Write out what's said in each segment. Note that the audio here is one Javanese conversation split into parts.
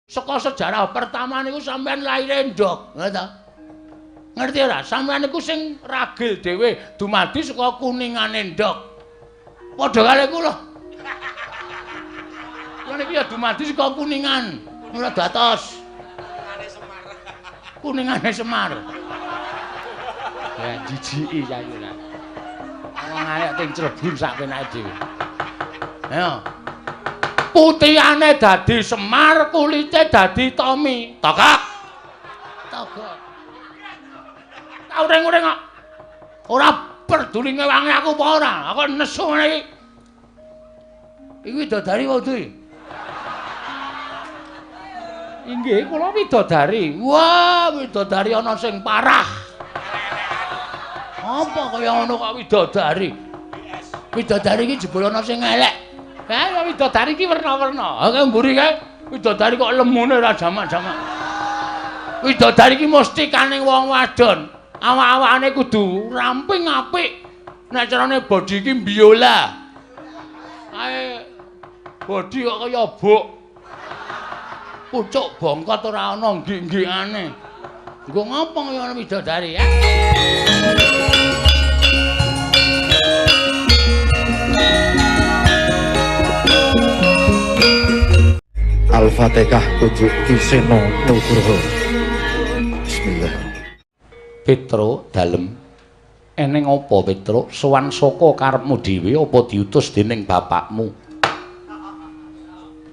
Saka sejarah pertama niku sampean laire ndok, ngono ngerti ora? Sampean niku sing ragil dhewe dumadi saka kuningane ndok. Padha kali kula. Kula niki ya dumadi saka kuningan. Ora dados. Kuningane Semar. Ya jijiki saiki lah. Wong arek ting Cirebon sak penake dhewe. Ayo. Putihane dadi Semar, kulite dadi Tommy. Tokak. Tokak. Tak ureng-ureng kok. Ora peduli ngewangi aku apa ora. Aku nesu ngene iki. Iki widodari wae iki. Inggih, kula widodari. Wah, widodari ana sing parah. Apa kaya ngono kok widodari? Widodari iki jebul ana sing elek. Ya widodari iki werna-werna. Ha mburi kae widodari kok lemune ora jamak-jamak. Widodari iki mesti kaning wong wadon. Awak-awakane kudu ramping apik. Nek carane bodi iki biola. Kae bodi kok kaya bok. Pucuk bongkot ora ana nggih-nggihane. Engko ngopo kaya ana widodari ya? Al-Fatihah Pujuk Kiseno Nugroho. Bismillah. Petro dalem. Eneng apa Petro? Sowan saka karepmu dhewe apa diutus dening bapakmu?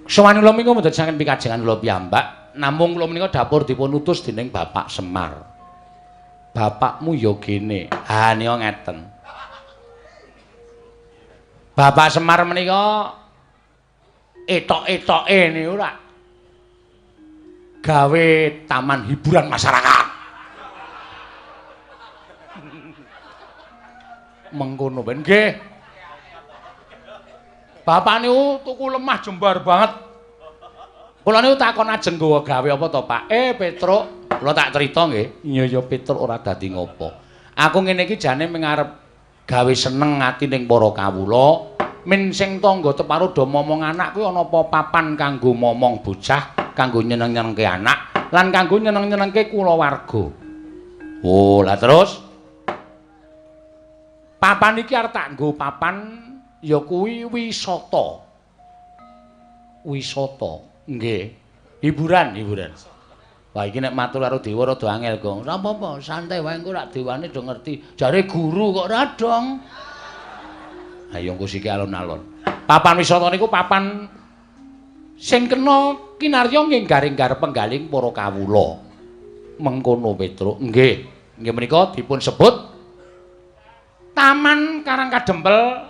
Sowan kula menika mboten saking pikajengan kula piyambak, namung kula menika dapur dipun utus dening Bapak Semar. Bapakmu ya kene. Ha nika ngeten. Bapak Semar menika etok-etoke niku ora gawe taman hiburan masyarakat. Mengkono ben nggih. Bapak niku tuku lemah jembar banget. Kula niku takon ajeng gawa gawe apa to, Pak? Petruk, kula tak crita nggih. Iya Petruk ora dadi ngopo. Aku ngene iki jane mengarep gawe seneng ati ning para kawula. Min sing tangga teparo do momong anak kuwi ana apa papan kanggo momong bocah, kanggo nyeneng-nyenengke anak, lan kanggo nyeneng-nyenengke kulawarga. Oh, lah terus papan iki arep tak nggo papan ya kuwi wisata. Wisata, nggih. Hiburan. Wah iki nek matur karo dewa rada angel, Gong. Ora apa-apa, santai wae engko rak dewane do ngerti. Jare guru kok ora dong. Ayo engko siki alon-alon. Papan wisata niku papan sing kena kinarya nggih garing-garep penggaling para kawula. Mengkono Petruk. Nggih. Nggih menika dipun sebut Taman Karang Kadempel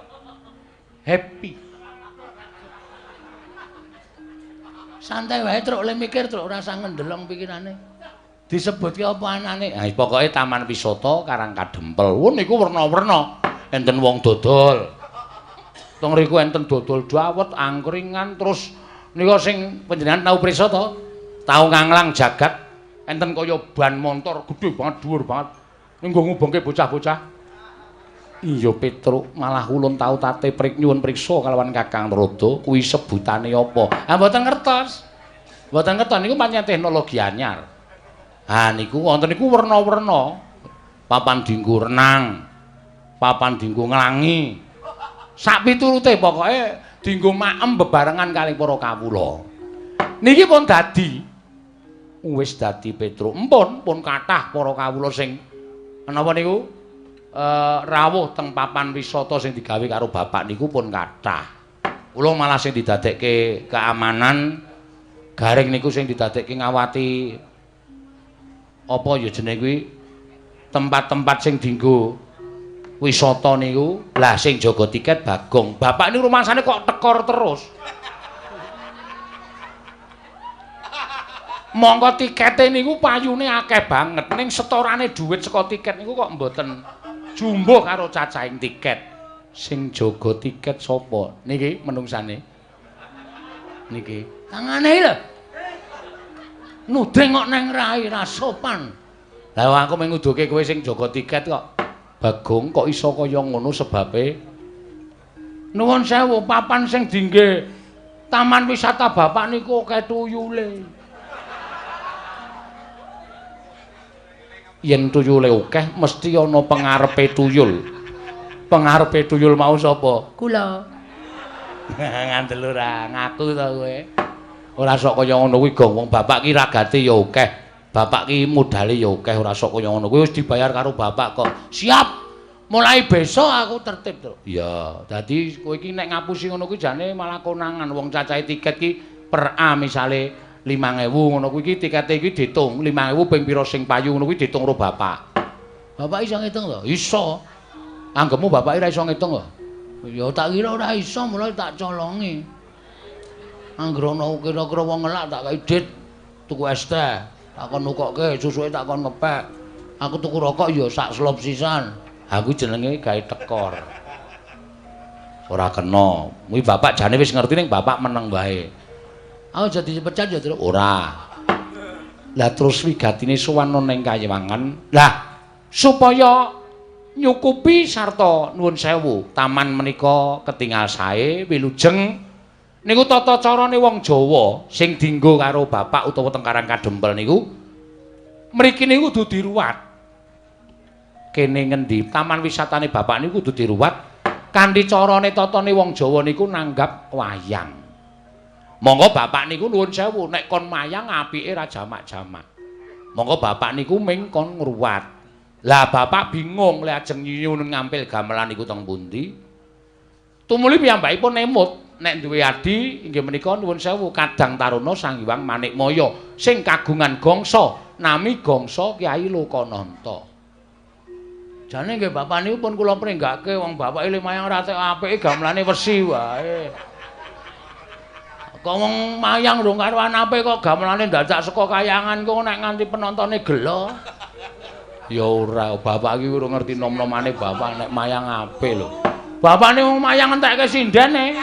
Happy. Santai wae Truk, le mikir Truk, ora usah ngendelong pikirane. Disebutke apa anane? Ha pokoke Taman Wisata Karang Kadempel. Wo niku werna-werna. Enten wong dodol. Teng riku enten dodol dawet, angkringan, terus nika sing panjenengan tau prisa to? Tau nganglang jagat. Enten kaya ban montor gedhe banget, dhuwur banget. Nggo ngubengke bocah-bocah. Iya Petruk, malah ulun tau tate nyuwun priksa kalawan Kakang Rada, kuwi sebutane apa? Ah mboten ngertos. Mboten ngertos niku pancen teknologi anyar. Ha niku wonten niku werna-werna. Papan dienggo renang, papan dienggo nglangi. Sak piturute pokoke dienggo maem bebarengan kali para kawula. Niki pun dadi wis dadi Petruk. Pun kathah para kawula sing menapa niku rawuh teng papan wisata sing digawe karo bapak niku pun kathah. Kula malah sing didadekke keamanan garing niku sing didadekke ngawati apa ya jenenge kuwi tempat-tempat sing dienggo wisata niku. Lah sing jaga tiket Bagong. Bapak niku rumangsane kok tekor terus. Monggo tikete niku payune akeh banget ning setorane dhuwit saka tiket niku kok mboten jumbuh karo cacahing tiket. Sing jaga tiket sapa? Niki menungsane. Niki. Tangane lho. Nudeng kok neng rai ra sopan. Lah aku mung nguduhke kowe sing jaga tiket kok. Bagong kok iso kaya ngono sebabe? Nuwun sewu, papan sing dingge Taman Wisata Bapak niku akeh tuyule. yen tuyule akeh mesti ana pengarepe tuyul. Pengarepe tuyul mau sapa? Kula. Ngandel ora ngaku to kowe. Ora sok kaya ngono kuwi gong wong bapak ki ragate ya akeh. Bapak ki modale ya akeh ora sok kaya ngono kuwi wis dibayar karo bapak kok. Siap. Mulai besok aku tertib to. Iya, dadi kowe iki nek ngapusi ngono kuwi jane malah konangan wong cacahe tiket ki per A misale 5.000 ngono kuwi iki tikete iki diitung 5.000 ping pira sing payu ngono kuwi diitung karo bapak. Bapak iso ngitung to? Iso. Anggepmu bapak ora iso ngitung to? Ya tak kira ora iso mulai tak colongi. Anggere ana kira-kira wong ngelak tak kei dit tuku es teh. Tak kon nukokke susuke tak kon ngepek. Aku tuku rokok ya sak slop sisan. Aku jenenge gawe tekor. Ora kena. Kuwi bapak jane wis ngerti ning bapak meneng wae. Aku jadi dipecat ya terus ora. Lah terus wigatine sowan ning Kayewangan. Lah supaya nyukupi sarta nuwun sewu, taman menika ketingal sae, wilujeng. Niku tata carane wong Jawa sing dienggo karo bapak utawa teng Karang Kadempel niku mriki niku kudu diruwat. Kene ngendi taman wisatane bapak niku kudu diruwat kanthi carane tatane wong Jawa niku nanggap wayang. Monggo bapak niku nuwun sewu nek kon mayang apike ra jamak-jamak. Monggo bapak niku ming kon ngruwat. Lah bapak bingung lek ajeng nyuwun ngampil gamelan niku teng pundi. Tumuli piyambakipun nemut nek duwe adi inggih menika nuwun sewu Kadang Taruna Sang Hyang Manikmaya sing kagungan gongso nami gongso Kyai Lokananta. Jane nggih bapak niku pun kula pringgake wong bapak ile mayang ra apike gamelane wesi wae. Kok wong mayang durung karuan apik kok gamelane dadak saka kayangan kok nek nganti penontone gelo. Ya ora, bapak iki ora ngerti nom-nomane bapak nek mayang apik lho. Bapakne wong mayang entekke sindene.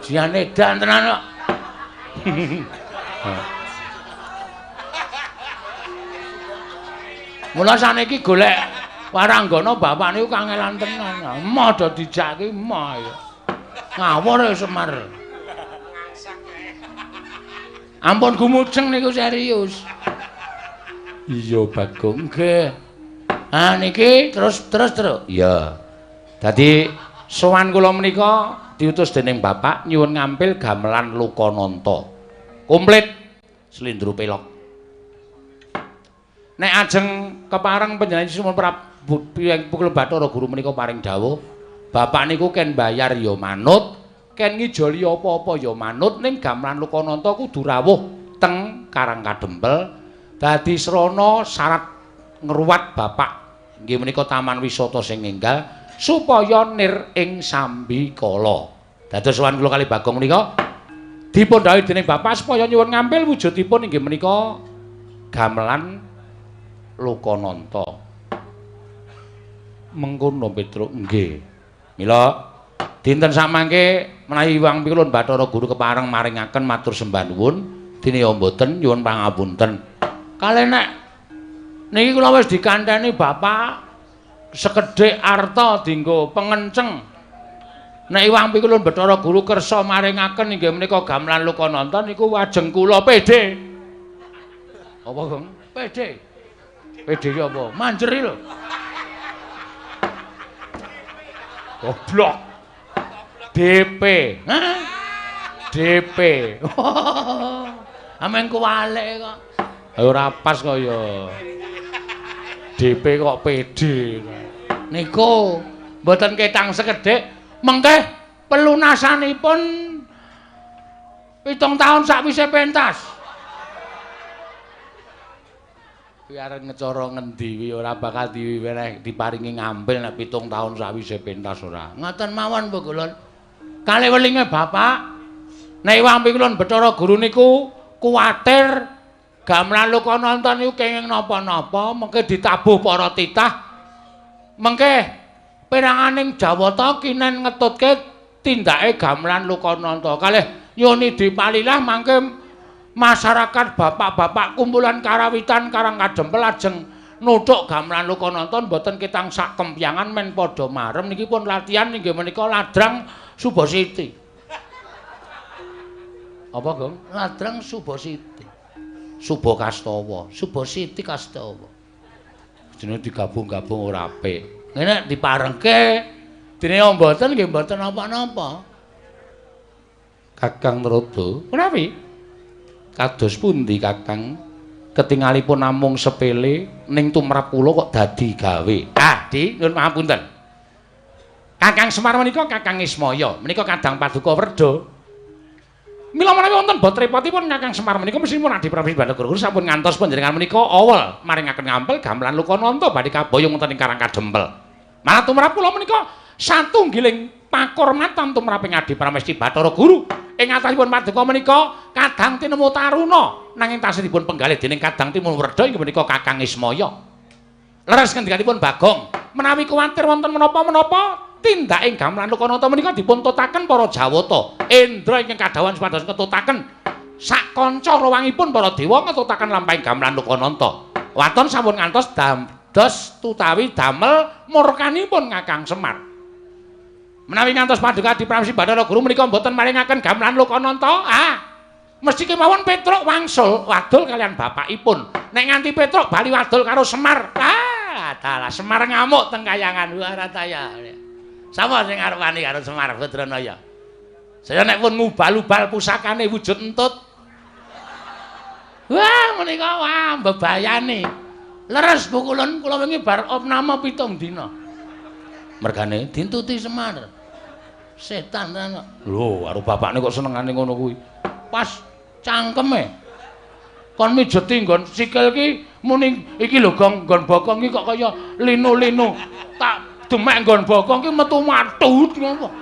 Jane dan tenan kok. Mula saniki golek waranggana bapak niku kangelan tenan. Emoh do dijaki emoh ya. Ngawur Semar. Ampun gumujeng niku serius. Iya Bagong nggih. Ah niki terus. Iya. Dadi sowan kula menika diutus dening bapak nyuwun ngampil gamelan Lokananta. Komplit slindro pelok. Nek ajeng kepareng panjenengan sumun Prabu Pukul Bathara Guru menika paring dawuh, bapak niku ken bayar ya manut, ken ngijoli apa-apa ya manut ning gamelan Lokananta kudu rawuh teng Karang Kadempel. Dadi srana syarat ngruwat bapak nggih menika taman wisata sing enggal supaya nir ing sambikala. Dados sowan kula kali Bagong menika dipun dawuh dening bapak supaya nyuwun ngampil wujudipun inggih menika gamelan Lokananta. Mengkono Petruk nggih. Mila dinten samangke menawi Hyang Pikulun Bathara Guru kepareng maringaken matur sembah nuwun dene mboten nyuwun pangapunten. Kalih nek niki kula wis dikantheni bapak sekedhik arta dienggo pengenceng. Nek Hyang Pikulun Bathara Guru kersa maringaken inggih menika gamelan Lokananta niku wajeng kula pede. Apa, Gong? Pede. Pede ki apa? Manjeri lho. Goblok. DP. Hah? DP. Ameng kuwalik kok. Ora pas kaya. DP kok pede. Niku mboten ketang sekedhik, mengke pelunasanipun 7 tahun sakwise pentas. Kuwi arep ngecara ngendi kuwi ora bakal diparingi ngampil nek 7 tahun sakwise pentas ora. Ngoten mawon Bu Kulon. Kalih welinge bapak nek Hyang Pikulun Bathara Guru niku kuwatir gamelan Lokananta niku kenging napa-napa mengke ditabuh para titah. Mengke peranganing Jawata kinen ngetutke tindake gamelan Lokananta. Kalih nyuni dipalilah mangke masyarakat bapak-bapak kumpulan karawitan Karang Kadempel ajeng nuthuk gamelan Lokananta mboten ketang sak kempyangan men padha marem niki pun latihan inggih menika ladrang Subasiti. Apa, Gong? Ladrang Subasiti. Subakastawa, Subasiti Kastawa. Jenenge digabung-gabung ora apik. Ngene diparengke dene mboten nggih mboten napa-napa. Kakang Narada, menawi kados pundi Kakang? Ketingalipun namung sepele ning tumrap kula kok dadi gawe. Ah, Di, nyuwun pangapunten. Kakang Semar menika Kakang Ismaya, menika Kadang Paduka Werda. Mila menawi wonten bot repotipun Kakang Semar menika mesti pun Adi Prabu Bathara Guru sampun ngantos panjenengan menika awel maringaken ngampil gamelan Lokananta badhe kaboyong wonten ing Karang Kadempel. Malah tumrap kula menika satunggiling pakurmatan tumraping Adi Pramesti Bathara Guru. Ing atasipun paduka menika Kadang tinemu Taruna nanging tasih dipun penggalih dening Kadang Tinemu Werda inggih menika Kakang Ismaya. Leres ngendikanipun Bagong, menawi kuwatir wonten menapa-menapa tindak ing gamelan Lokananta menika dipun tutaken para Jawata. Indra ingkang kadhawan supados ngetutaken sak kanca rawangipun para dewa ngetutaken lampahing gamelan Lokananta. Waton sampun ngantos dados tutawi damel murkanipun Kakang Semar. Menawi ngantos paduka Adi Pramesti Bathara Guru menika mboten maringaken gamelan Lokananta, mesti kemawon Petruk wangsul wadul kalian bapakipun. Nek nganti Petruk bali wadul karo Semar, dalah Semar ngamuk teng kayangan Warataya. Sapa sing arep wani karo Semar Badranaya? Saya nek pun ngubal-ubal pusakane wujud entut. Wah, menika wah bebayane. Leres bukulun kula wingi bar opname 7 dina. Mergane dintuti Semar. Setan tenan. Lho, karo bapakne kok senengane ngono kuwi. Pas cangkeme. Kon mijeti nggon sikil ki muni iki lho Gong, nggon bokong iki kok kaya linu-linu. Tak demek nggon bokong ki metu matut ngono.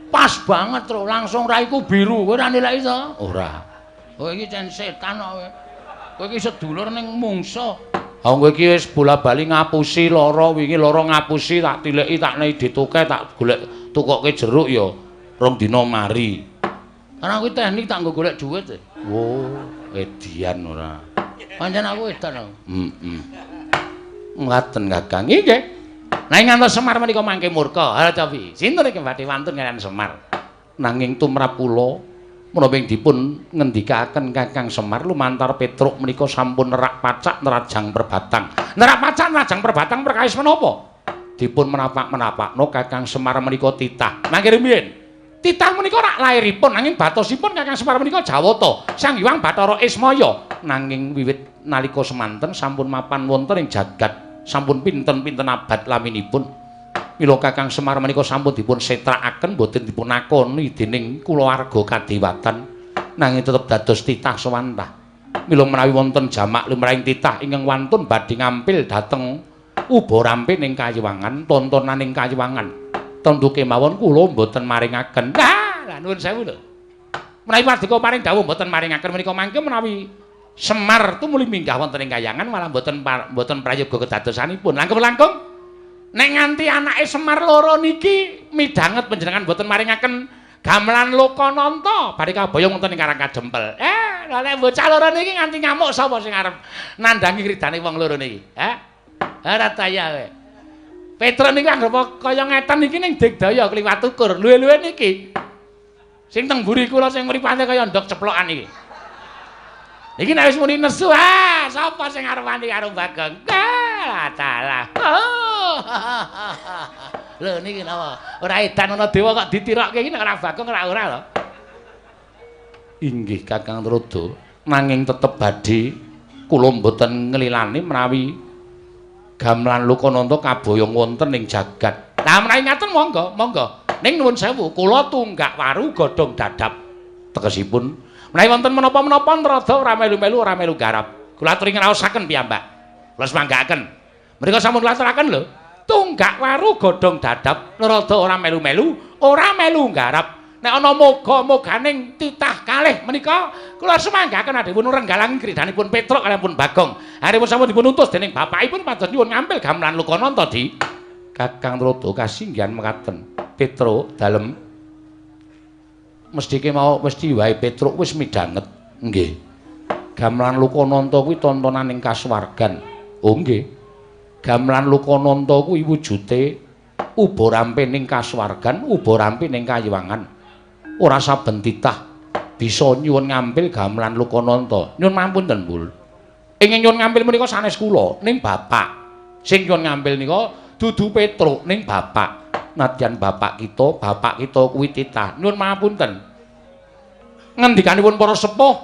Pas banget, Tru. Langsung raiku biru. Kowe ora nilai to? Ora. Kowe iki cen setan kok kowe. Kowe iki sedulur ning mungsa. Ha kowe iki wis bola-bali ngapusi lara wingi lara ngapusi tak tileki tak nei dituke tak golek tukoke jeruk ya rong dina mari. Karena kuwi teknik tak nggo golek dhuwit. Oh, edian ora. Pancen aku edan. Ngaten Kakang. Nggih. Nah ngantos Semar menika mangke murka. Hal cawi. Sinten iki badhe wantun kalian Semar. Nanging tumrap kula menapa dipun ngendikaken Kakang Semar lumantar Petruk menika sampun nerak pacak nerajang perbatang. Nerak pacak nerajang perbatang perkawis menapa? Dipun menapak-menapakno Kakang Semar menika titah. Mangke rumiyin. Titah menika rak lairipun nanging batosipun Kakang Semar menika Jawata. Sang Hyang Bathara Ismaya. Nanging wiwit nalika semanten sampun mapan wonten ing jagat. Sampun pinten-pinten abad laminipun. Mila Kakang Semar menika sampun dipun setrakaken boten dipun akoni dening kulawarga kadewatan nanging tetep dados titah sawantah. Mila menawi wonten jamak lumrahing titah ingkang wantun badhe ngampil dhateng Ubarampe ning Kayiwangan, tontonan ing Kayiwangan. Tentu kemawon kula mboten maringaken. Lah nuwun sewu lho. Menawi paduka paring dawuh mboten maringaken menika mangke menawi Semar tumuli minggah wonten ing Kayangan malah mboten prayoga kedadosanipun. Langkung-langkung nek nganti anake Semar loro niki midhanget panjenengan mboten maringaken gamelan Lokananta badhe kaboyong wonten ing Karang Kadempel. Nek bocah loro niki nganti ngamuk sapa sing arep nandhangi kridane wong loro niki? Ora taya kowe. Petruk niki anggap kaya ngeten iki ning Digdaya kliwat ukur. Luwe-luwe niki. Sing teng mburi kula sing mripate kaya ndok ceplokan iki. Iki nek wis muni nesu, sapa sing arep wani karo Bagong? Dalah. Lho niki napa? Ora edan ana dewa kok ditirokke iki nek ora Bagong ora lho. Inggih Kakang Narada, nanging tetep badhe kula mboten nglilani menawi gamelan Lokananta kaboyong wonten ing jagat. Lah menawi ngaten monggo, monggo. Ning nuwun sewu, kula tunggak waru godhong dadap. Tegesipun menawi wonten menapa-menapa Narada ora melu-melu ora melu garap. Kula aturi ngraosaken piyambak. Kula semanggaaken. Mrika sampun kula aturaken lho. Tunggak waru godhong dadap, Narada ora melu-melu, ora melu garap. Nek ana moga-moganing titah kalih menika kula semanggaaken adhipun renggalang kridhanipun Petruk kaliyan pun Bagong. Haripun sampun dipun utus dening bapakipun pados nyuwun ngampil gamelan Lokananta di Kakang Narada kasinggihan mekaten. Petruk dalem mesti kemawon mesti wae Petruk wis midhanget. Nggih. Gamelan Lokananta kuwi tontonan ing kasuwargan. Oh nggih. Gamelan Lokananta kuwi wujute uba rampe ning kasuwargan, uba rampe ning Kayiwangan. Ora saben titah bisa nyuwun ngambil gamelan Lokananta. Nyuwun mapunten, Mbul. Ingin nyuwun ngambil menika sanes kula ning bapak. Sing nyuwun ngambil nika dudu Petruk ning bapak. Nadyan bapak kita kuwi titah. Nyuwun mapunten. Ngendikanipun para sepuh,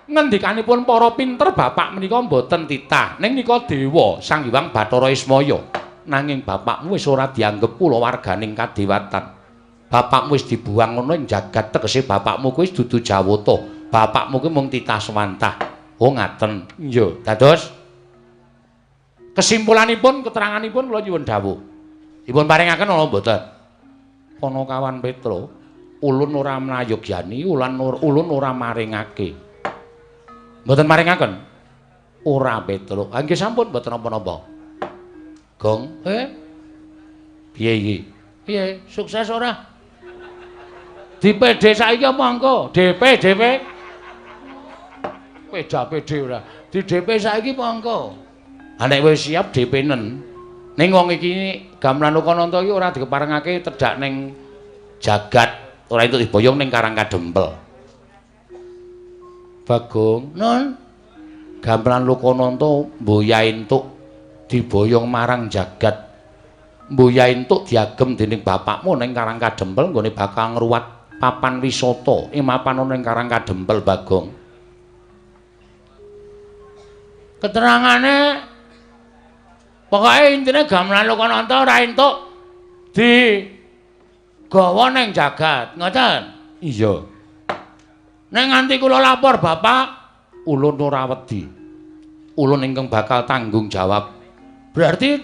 ngendikanipun para pinter bapak menika mboten titah. Ning nika dewa Sang Hyang Bathara Ismaya. Nanging bapakmu wis ora dianggep kulawarganing kadewatan. Bapakmu wis dibuang ngono ing jagat, tegese bapakmu kuwi wis dudu Jawata. Bapakmu kuwi mung titah Swantah. Oh ngaten. Iya, dados kesimpulanipun keteranganipun kula nyuwun dawuh. Dipun paringaken ana mboten? Panakawan Petruk, ulun ora mlayogyani, ulun ora maringake. Mboten maringaken? Ora Petruk. Nggih sampun mboten napa-napa. Gong, piye iki? Piye, sukses ora? Di-PD saiki apa engko? DP. PD ora. Di DP saiki apa engko? Ha nek wis siap DP-nen. Ning wong iki gamelan Lokananta iki ora dikeparengake tedhak ning jagat, ora entuk diboyong ning Karang Kadempel. Bagong, Nun. Gamelan Lokananta mboya entuk diboyong marang jagat. Mboya entuk diagem dening bapakmu ning Karang Kadempel nggone bakal ngruwat papan wisata. Mapan ning Karang Kadempel, Bagong. Keterangane pokoke intine gamelan Lokananta ora entuk digawa ning jagat, ngoten? Iya. Ning nganti kula lapor bapak, ulun ora wedi. Ulun ingkang bakal tanggung jawab. Berarti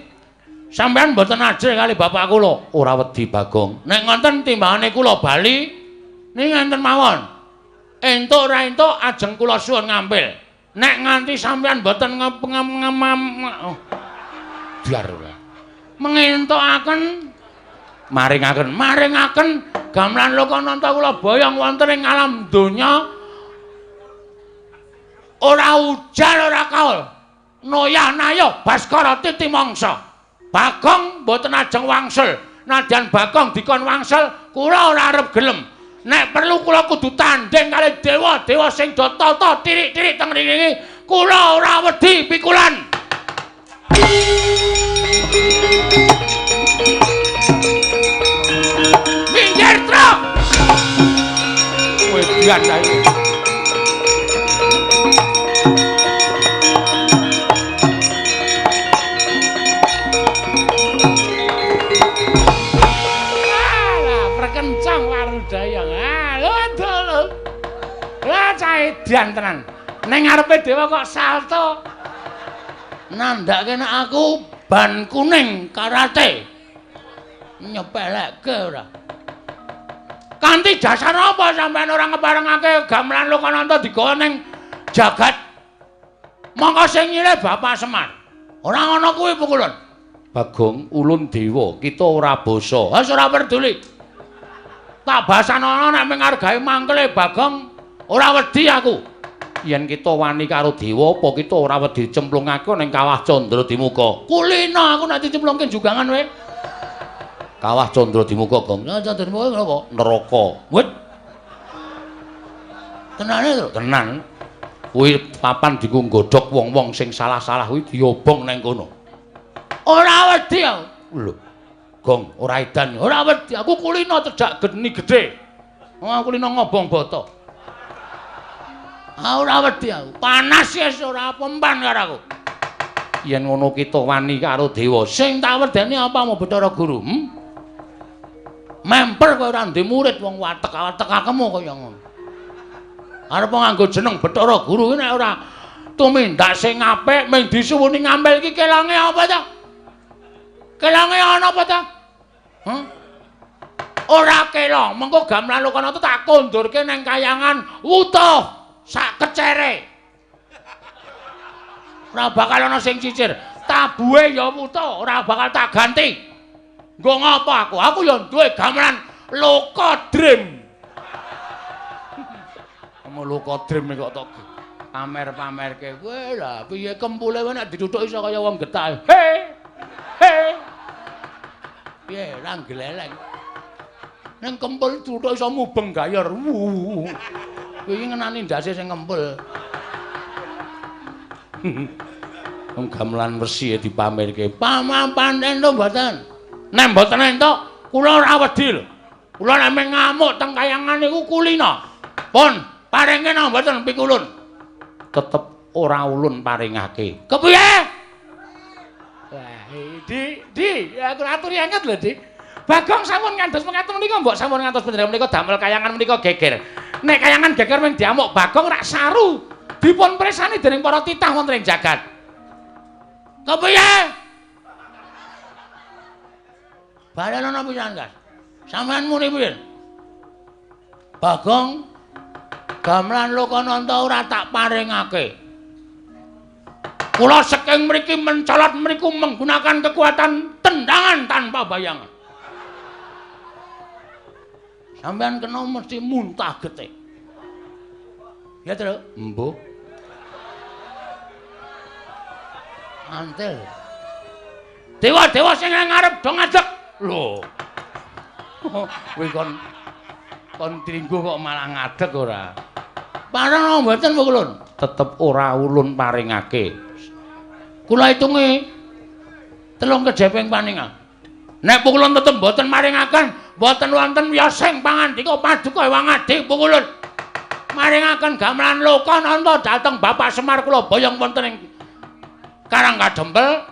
sampean mboten ajrih kali bapak kula. Ora wedi, Bagong. Nek ngoten timbangane kula bali ning ngenten mawon. Entuk ora entuk ajeng kula suwun ngambil. Nek nganti sampean mboten biar ora. Mengentukaken maringaken gamelan Lokananta kula boyong wonten ing alam donya. Ora ujan ora kaul. Noyah-nayah Baskara titi mangsa. Bagong mboten ajeng wangsul. Nadyan Bagong dikon wangsul, kula ora arep gelem. Nek perlu kula kudu tanding kali dewa-dewa sing do tata tirik-tirik teng mriki. Kula ora wedi pikulan. Minggir truk. Wedian ae. Dayang, lho. Lah cah edan tenan. Ning ngarepe dewa kok salto. Nandhake nek aku ban kuning karate. Nyepelekke ora. Kanthi dasar apa sampean ora ngeparengake gamelan Lokananta digawa ning jagat? Mongko sing nyilih Bapak Semar. Ora ngono kuwi pukulun. Bagong, ulun dewa, kita ora basa. Wis ora peduli. Tak basanono nek menghargai mangkele Bagong ora wedi aku. Yen kita wani karo dewa apa kita ora wedi cemplungake ning Kawah Candra Dimuka. Kulina aku nek dicemplungke jugangan wae. Kawah Candra Dimuka, Gong. Candra Dimuka napa? Neraka. Wit. Tenane to? Tenan. Kuwi papan dienggo nggodhog wong-wong sing salah-salah kuwi diobong ning kono. Ora wedi aku. Lho. Gong, ora edan, ora wedi. Aku kulina cedhak geni gedhe. Aku kulina ngobong bata. Ora wedi aku. Panas wis ora pempan karo aku. Yen ngono kita wani karo dewa, sing tak wedeni apa mau Bathara Guru? Memper kowe ora ndek murid wong watek-watek akemu kaya ngono. Arep nganggo jeneng Bathara Guru nek ora tumindak sing apik mung disuwuni ngambil iki kelange apa ta? Kelange ana apa ta? Ora kelong, mengko gamelan Lokananta tak kondurke ning kayangan utuh sak kecere. Ora bakal ana sing cicir. Tabuhe ya utuh, ora bakal tak ganti. Nggo ngopo aku? Aku ya duwe gamelan Lokadrim. Kamu Lokadrim kok tok pamer-pamerke. Kowe lha piye kempule kowe nek dituthuk iso kaya wong getah. He. Piye ra gleleng. Nang kempul tuthuk iso mubeng gayor. Kuwi ngenani ndase sing ngempul. Wong gamelan wesi dipamerke. Pamapan entuk mboten? Nek mboten entuk, kula ora wedi lho. Kula nek mung ngamuk teng kayangan niku kulina. Pun, paringke napa mboten pikulun? Tetep ora ulun paringake. Kepiye? Wah, Di, aku aturi anget lho, Di. Bagong sampun ngantos mengaten menika mbok sampun ngantos panjenengan menika damel kayangan menika geger. Nek kayangan geger mung diamuk Bagong rak saru dipun presani dening para titah wonten ing jagat. Kepiye? Balenono pisan, Kas. Sampeyan muni piye? Bagong gamelan Lokananta ora tak paringake. Kula saking mriki mencolot mriku menggunakan kekuatan tendangan tanpa bayangan. Sampeyan kena mesti muntah getik. Ya, Tru? Mbuh. Antel. Dewa-dewa sing ngarep do ngadeg. Lho. Kuwi kon tringguh kok malah ngadeg ora. Parang mboten Pukulun. Tetep ora ulun paringake. Kula hitunge 3 kejeping paningal. Nek Pukulun tetep mboten maringaken, mboten wonten wiyosing pangandika paduka Hyang Adi Pukulun. Maringaken gamelan Lokananta dhateng Bapak Semar kula boyong wonten ing Karang Kadempel.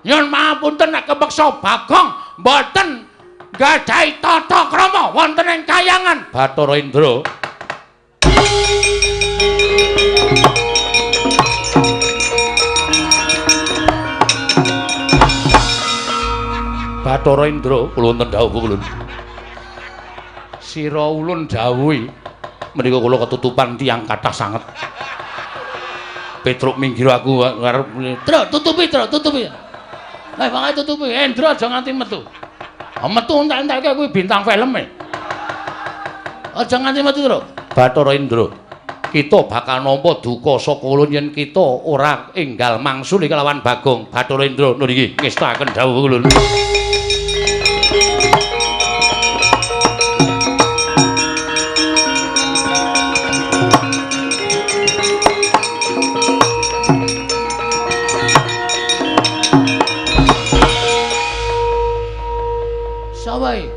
Nyuwun pangapunten nek kepeksa Bagong mboten gadhahi tata krama wonten ing kayangan Bathara Indra. Bathara Indra kula wonten dawuh Pukulun. Sira ulun dawuhi menika kula ketutupan tiyang kathah sanget. Petruk minggir aku arep Truk tutupi. Lah wae tutupi. Indra aja nganti metu. Metu entek-entekke kuwi bintang film e. Aja nganti metu, Truk. Bathara Indra, kita bakal nampa duka saka ulun yen kita ora enggal mangsuli kelawan Bagong. Bathara Indra nun iki ngestaken dawuh ulun. Sawae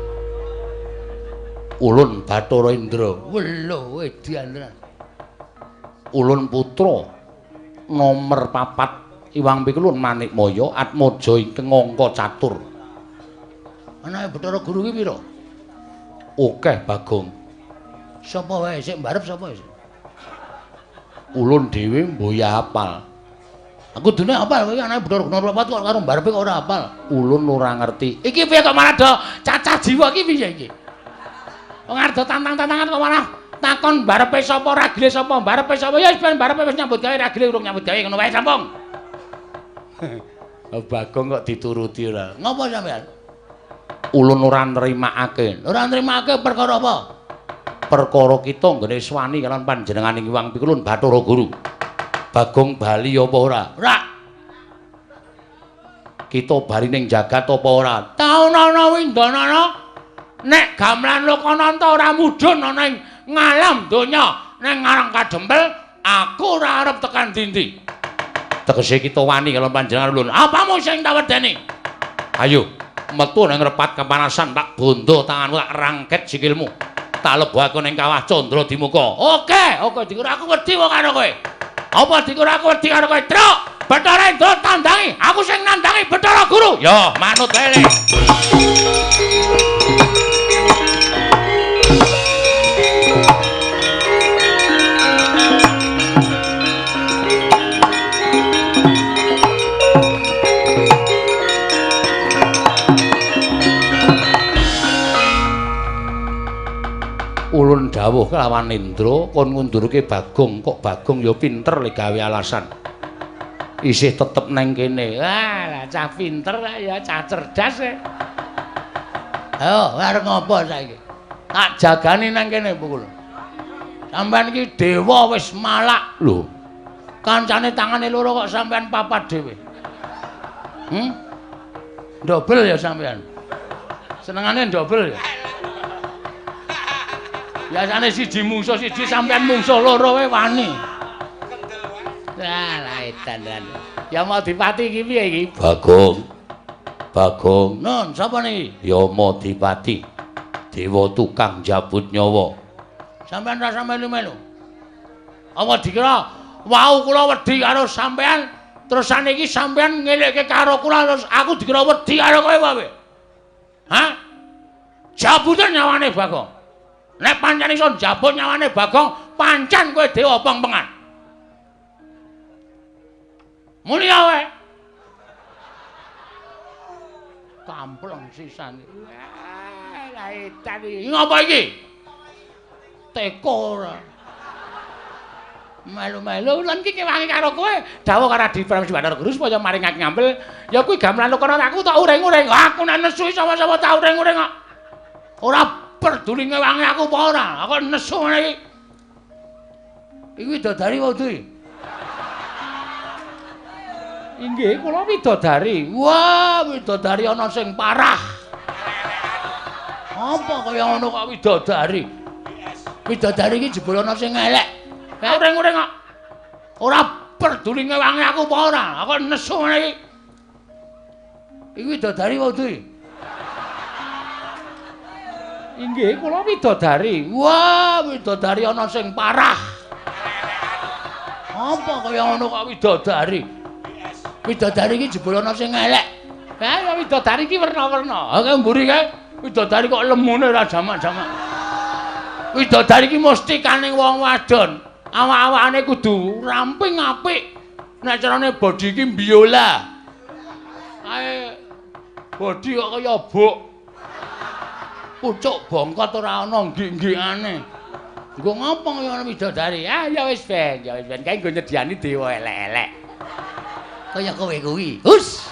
ulun Bathara Indra welo edianan ulun putra nomor 4 Iwang Pikulun Manikmaya Atmaja ingkang angka catur. Anake Bathara Guru ki pira? Akeh Bagong. Sapa wae sik mbarep sapa sik? Ulun dhewe mboya hafal. Aku dene hafal kowe anake Bathara Guru nomor 4 kok karo mbarepe kok ora hafal. Ulun ora ngerti. Iki piye kok malah do cacah jiwa iki piye iki? Wong arep tantang-tantangan kok malah takon mbarepe sapa ragile sapa mbarepe sapa ya wis ben mbarepe wis nyambut gawe ragile urung nyambut gawe ngono wae sampung. Bagong kok dituruti ora. Ngopo sampean? Ulun ora nrimakake. Ora nrimakake perkara apa? Perkara kita nggone swani kalian panjenenganing Iwang Pikulun Bathara Guru. Bagong bali apa ora? Ora. Kita bali ning jagat apa ora? Taunana windanana nek gamelan Lokananta ora mudhun ana ing ngalam donya ning Karang Kadempel, aku ora arep tekan ndi-ndi. Tegese kita wani kalian panjenengan ulun. Apamu sing tak wedeni? Ayo, metu nang repat kepanasan tak bondo tanganmu tak rangket sikilmu. Tak lebokake ning kawah Candra Dimuka. Oke, dikur aku wedi kok karo kowe. Apa dikur aku wedi karo kowe, Truk? Bathara Indra tandangi, aku sing nandangi Bathara Guru. Yo, manut wae. Ulun dawuh kelawan Indra kon ngundurke Bagong, kok Bagong ya pinter le gawe alasan. Isih tetep nang kene. Lah cah pinter ya cah cerdas e. Ayo, arep ngopo saiki? Tak jagani nang kene Pukul. Sampeyan iki dewa wis malak lho. Kancane tangane loro kok sampeyan papat dhewe. Dobel ya sampeyan. Senengane dobel ya. Biasane siji mungsuh siji sampean mungsuh loro wae wani. Lah edan. Ya mau dipati iki piye iki? Bagong. Bagong. Nun, sapa niki? Ya Modipati. Dewa tukang jabut nyawa. Sampeyan rasa melu-melu. Apa dikira wau kula wedi karo sampeyan, terus saniki sampeyan ngelekke karo kula terus aku dikira wedi karo kowe wae. Hah? Jabutan nyawane Bagong. Nek pancen iso jabut nyawane Bagong, pancen kowe dewa pengpengan. Muni wae. Kampleng sisan. Lah edan iki. Ngapa iki? Teko ora. Melu-melu lan iki kewangi karo kowe. Dawuh karo Adi Prabu Bathara Guru supaya maring aku ngambil. Ya kuwi gamelan kono aku tak uring-uring. Aku nek nesu sama-sama tak uring-uring kok. Ora peduli ngewangi aku apa ora. Aku nesu ngene iki. Iki widodari wae duwe. Inggih, kula widodari. Wah, widodari ana sing parah. Apa kaya ngono kok widodari? Widodari iki jebul ana sing elek. Uring-uring kok. Ora peduli ngewangi aku apa ora. Aku nesu ngene iki. Iki widodari wae duwe. Inggih, kula widodari. Wah, widodari ana sing parah. Apa kaya ngono kok widodari? Widodari iki jebul ana sing elek. Ya widodari iki werna-werna. Ha mburi kae widodari kok lemune ora jamak-jamak. Widodari iki mesti kaning wong wadon. Awak-awakane kudu ramping apik. Nek carane bodi iki biola. Kae bodi kok kaya bok. Pucuk bongkot ora ana nggik-nggikane. Nggo ngopo kaya widodari? Ah ya wis ben, kae nggo nyediani dewa elek-elek. Kaya kowe kuwi. Hus.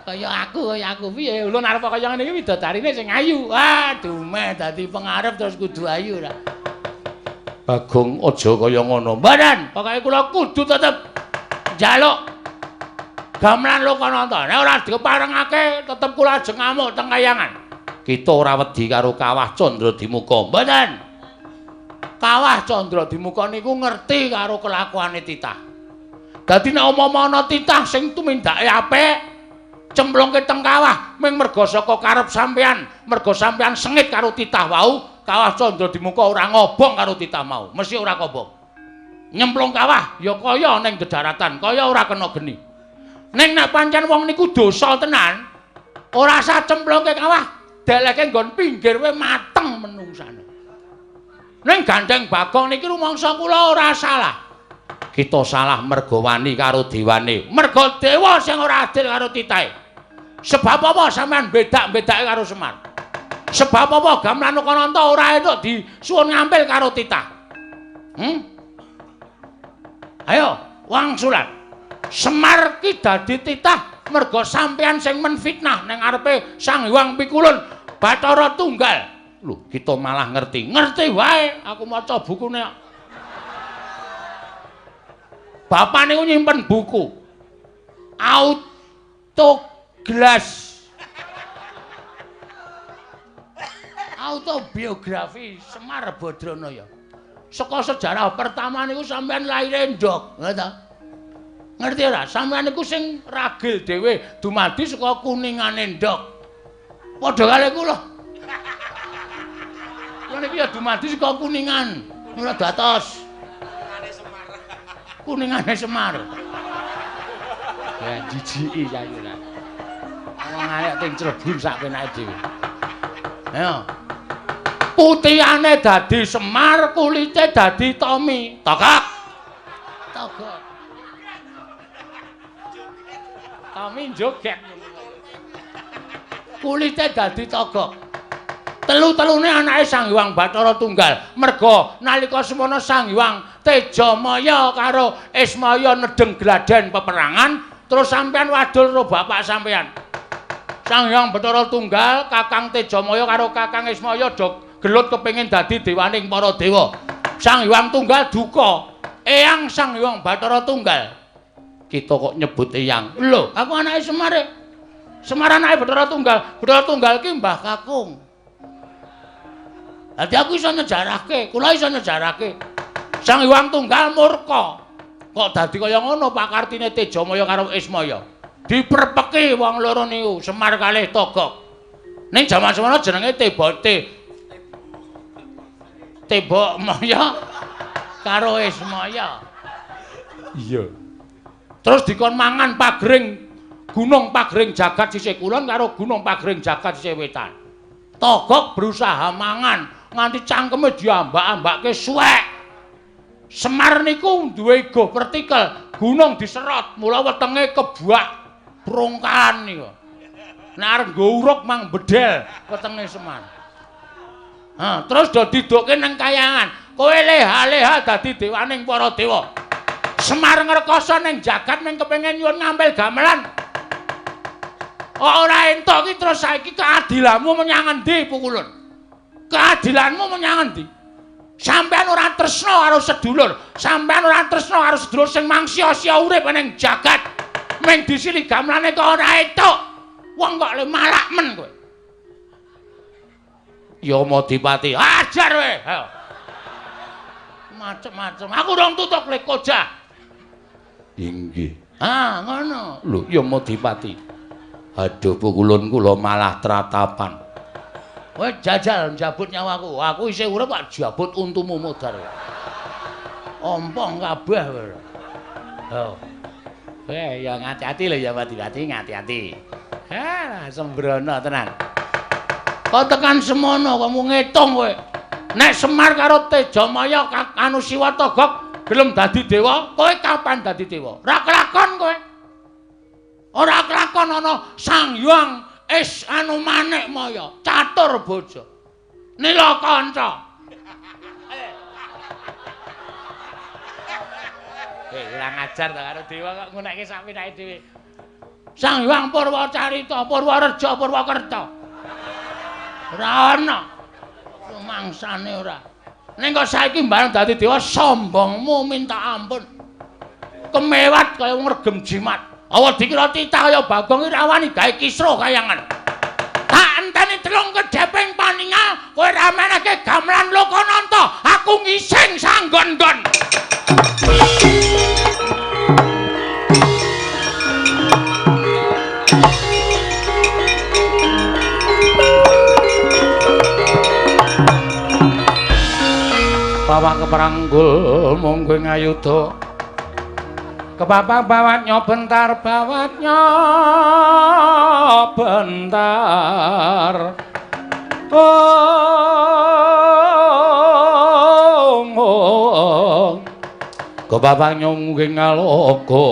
Kaya aku piye? Ulun arep kaya ngene iki widodarine sing ayu. Wah, dumeh dadi pengarep terus kudu ayu ra. Bagong aja kaya ngono. Mbadan, pokoke kula kudu tetep njaluk gamelan Lokananta. Nek ora diparengake tetep kula ajeng ngamuk teng kayangan. Kita ora wedi karo Kawah Candradimuka. Mbadan. Kawah Candradimuka niku ngerti karo kelakuane titah. Dadi nek umpama ana titah sing tumindake apik, cemplungke teng kawah ming merga saka karep sampeyan, merga sampeyan sengit karo titah wau, Kawah Candradimuka ora ngobong karo titah mau, mesti ora kobong. Nyemplung kawah ya kaya ning dedaratan, kaya ora kena geni. Ning nek pancen wong niku dosa tenan, ora usah cemplungke kawah, deleke nggon pinggir wae mateng menungsane. Ning gandeng Bagong niki rumangsa kula ora salah. Kita salah merga wani karo dewane. Merga dewa sing ora adil karo titahe. Sebab apa sampean bedak-bedake karo Semar? Sebab apa gamelan Lokananta ora entuk disuwun ngambil karo titah? Ayo, wangsulan. Semar ki dadi titah merga sampean sing menfitnah ning ngarepe Sang Hyang Pikulun Bathara Tunggal. Lho, kita malah ngerti. Ngerti wae, aku maca bukune. Bapak niku nyimpen buku autobiografi Semar Badranaya. Saka sejarah pertama niku sampean laire ndok, ngono. Ngerti ora? Sampean niku sing ragil dhewe dumadi saka kuningane ndok. Padha kali kula. Kula niki ya dumadi saka kuningan. Ora datos. Kuningane Semar. Ya jijiki saiki lah. Wong arek ting Cirebon sak penake dhewe. Ayo. Putihane dadi Semar, kulite dadi Tomi. Togok. Tomi joget. Kulite dadi Togok. Telu-telune anake Sang Hyang Bathara Tunggal. Merga nalika semana Sang Hyang Tejamaya karo Ismaya nedeng gladen peperangan, terus sampean wadul karo bapak sampean. Sang Hyang Bathara Tunggal, Kakang Tejamaya karo Kakang Ismaya do gelut kepengin dadi dewaning para dewa. Sang Hyang Tunggal duka. Eyang Sang Hyang Bathara Tunggal. Kita kok nyebut eyang. Lho, aku anake Semar. Semar anake Bathara Tunggal. Bathara Tunggal ki Mbah Kakung. Dadi aku iso nyejarahke, kula iso nyejarahke. Sang Hyang Tunggal murka. Kok dadi kaya ngono pakartine Tejamaya karo Ismaya. Diperpeki wong loro niku Semar kalih Togok. Ning jaman semono jenenge Tebokmaya karo Ismaya. Iya. Terus dikon mangan pagring Gunung Pagring Jagat sisih kulon karo Gunung Pagring Jagat sisih wetan. Togok berusaha mangan nganti cangkeme diambak-ambakke suwek. Semar niku duwe go vertikal, gunung diserot, mula wetenge kebuak prungkahan niku. Nek arep nggo uruk mang bedel wetenge Semar. Terus do didukke nang kayangan. Kowe leha-leha dadi dewaning para dewa. Semar ngrekoso ning jagat ning kepengin nyuwun ngambil gamelan. Ora entuk ki terus saiki keadilanmu menyang endi Pukulun? Keadilanmu menyang endi? Sampeyan ora tresna karo sedulur, sampeyan ora tresna karo sedulur sing mangsia-sia urip ning jagat. Ming disili gamelane kok ora entuk. Wong kok le malak men kowe. Ya Madipati, ajar kowe. Ayo. Macem-macem. Aku dong tutuk le koja. Inggih. Ngono. Lho, ya Madipati. Aduh Pukulun kula malah tratapan. Kowe jajal njabut nyawaku. Aku isih urip kok jabut untumu modar. Ompong kabeh kowe. Ya ngati-ati lho ya Madipati, ngati-ati. Sembrono tenan. Kok tekan semono kok mung ngitung kowe. Nek Semar karo Tejamaya anu Siwa Togok gelem dadi dewa, kowe kapan dadi dewa? Ora kelakon kowe. Ora kelakon ana Sang Hyang anu Manikmaya, catur bojo. Nilakanca. Ora ngajar to karo dewa kok ngunekke sak pinake dhewe. Sang Hyang Purwacarita, Purwareja, Purwakerta. Ora ana. Rumangsane ora. Ning kok saiki mbareng dadi dewa sombongmu minta ampun. Kemewat kaya ngregem jimat. Awa dikira titah kaya Bagong rawani gawe kisruh kayangan. Tak enteni telung kedheping paningal, kowe ra meneke gamelan Lokananta, aku ngising sanggon-gon. Bawa keperanggul mung kowe ngayuda. Kepapak bawatnya bentar, bawatnya bentar. Kepapak nyungging ngalogo.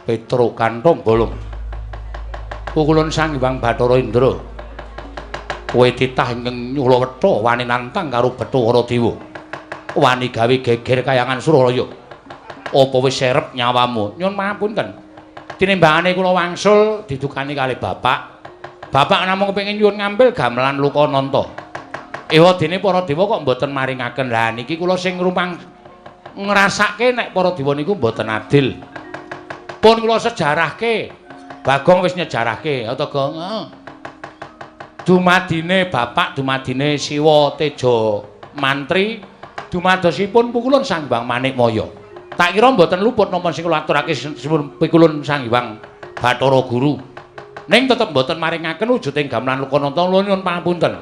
Petro kantong bolong. Pukulun Sang Hyang Bathara Indra. Kowe titah ingkang nyula wetha wani nantang karo Bathara Dewa. Wani gawe geger kayangan Suralaya. Apa wis serep nyawamu? Nyuwun pangapunten. Tinimbangane kula wangsul didukani kalih Bapak. Bapak namung kepengin nyuwun ngambil gamelan Lokananta. Ewadene para dewa kok mboten maringaken. Lah niki kula sing ngrumpang ngrasake nek para dewa niku mboten adil. Pun kula sejarahke. Bagong wis nyejarahke, Atagong. Dumadine Bapak, dumadine Siwa Teja Mantri, dumadosipun Pukulun Sang Hyang Manikmaya. Tak kira mboten luput napa sing kula aturake sipun Pukulun Sang Hyang Bathara Guru. Ning tetep mboten maringaken wujuding gamelan Lokananta, nyuwun pangapunten.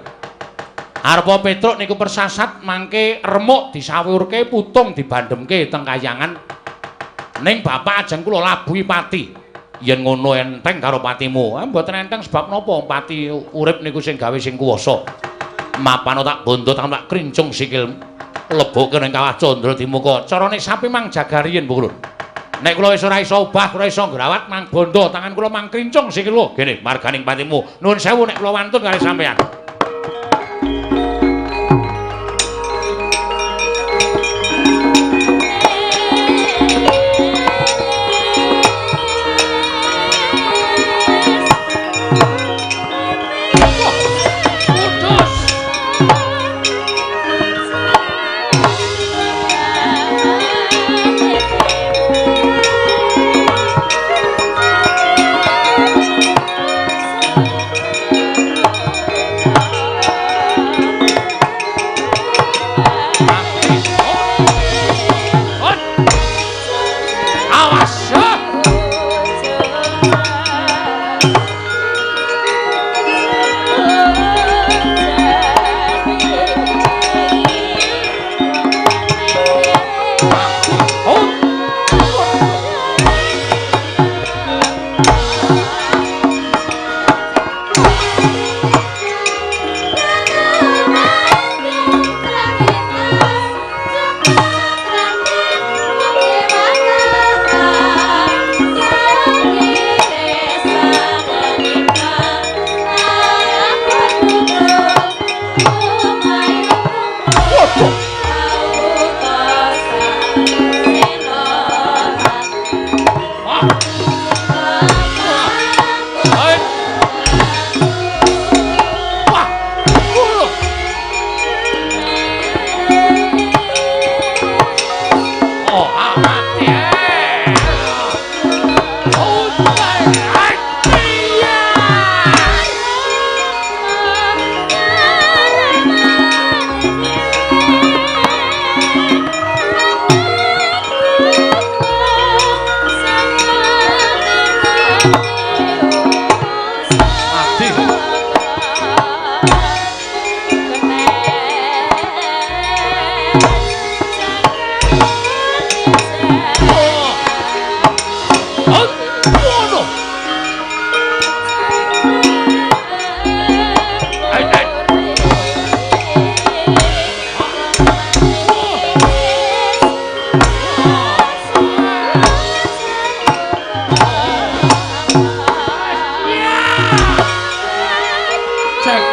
Arepa Petruk niku persasat mangke remuk disawurke, putung dibandemke teng kayangan. Ning Bapak ajeng kula labuhi pati. Yen ngono enteng karo patimu. Mboten enteng sebab napa pati urip niku sing gawe sing kuwasa. Mapano tak bondo tak krincung sikil lebokke ning kawah Candra Dimuka. Carane sapi mang jagariyen Pukulun. Nek kula wis ora iso obah, ora iso ngrawat mang bondo, tangan kula mang krincung sikil lho. Gene marganing patimu. Nuwun sewu nek kula wantun kalih sampeyan.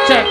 cek.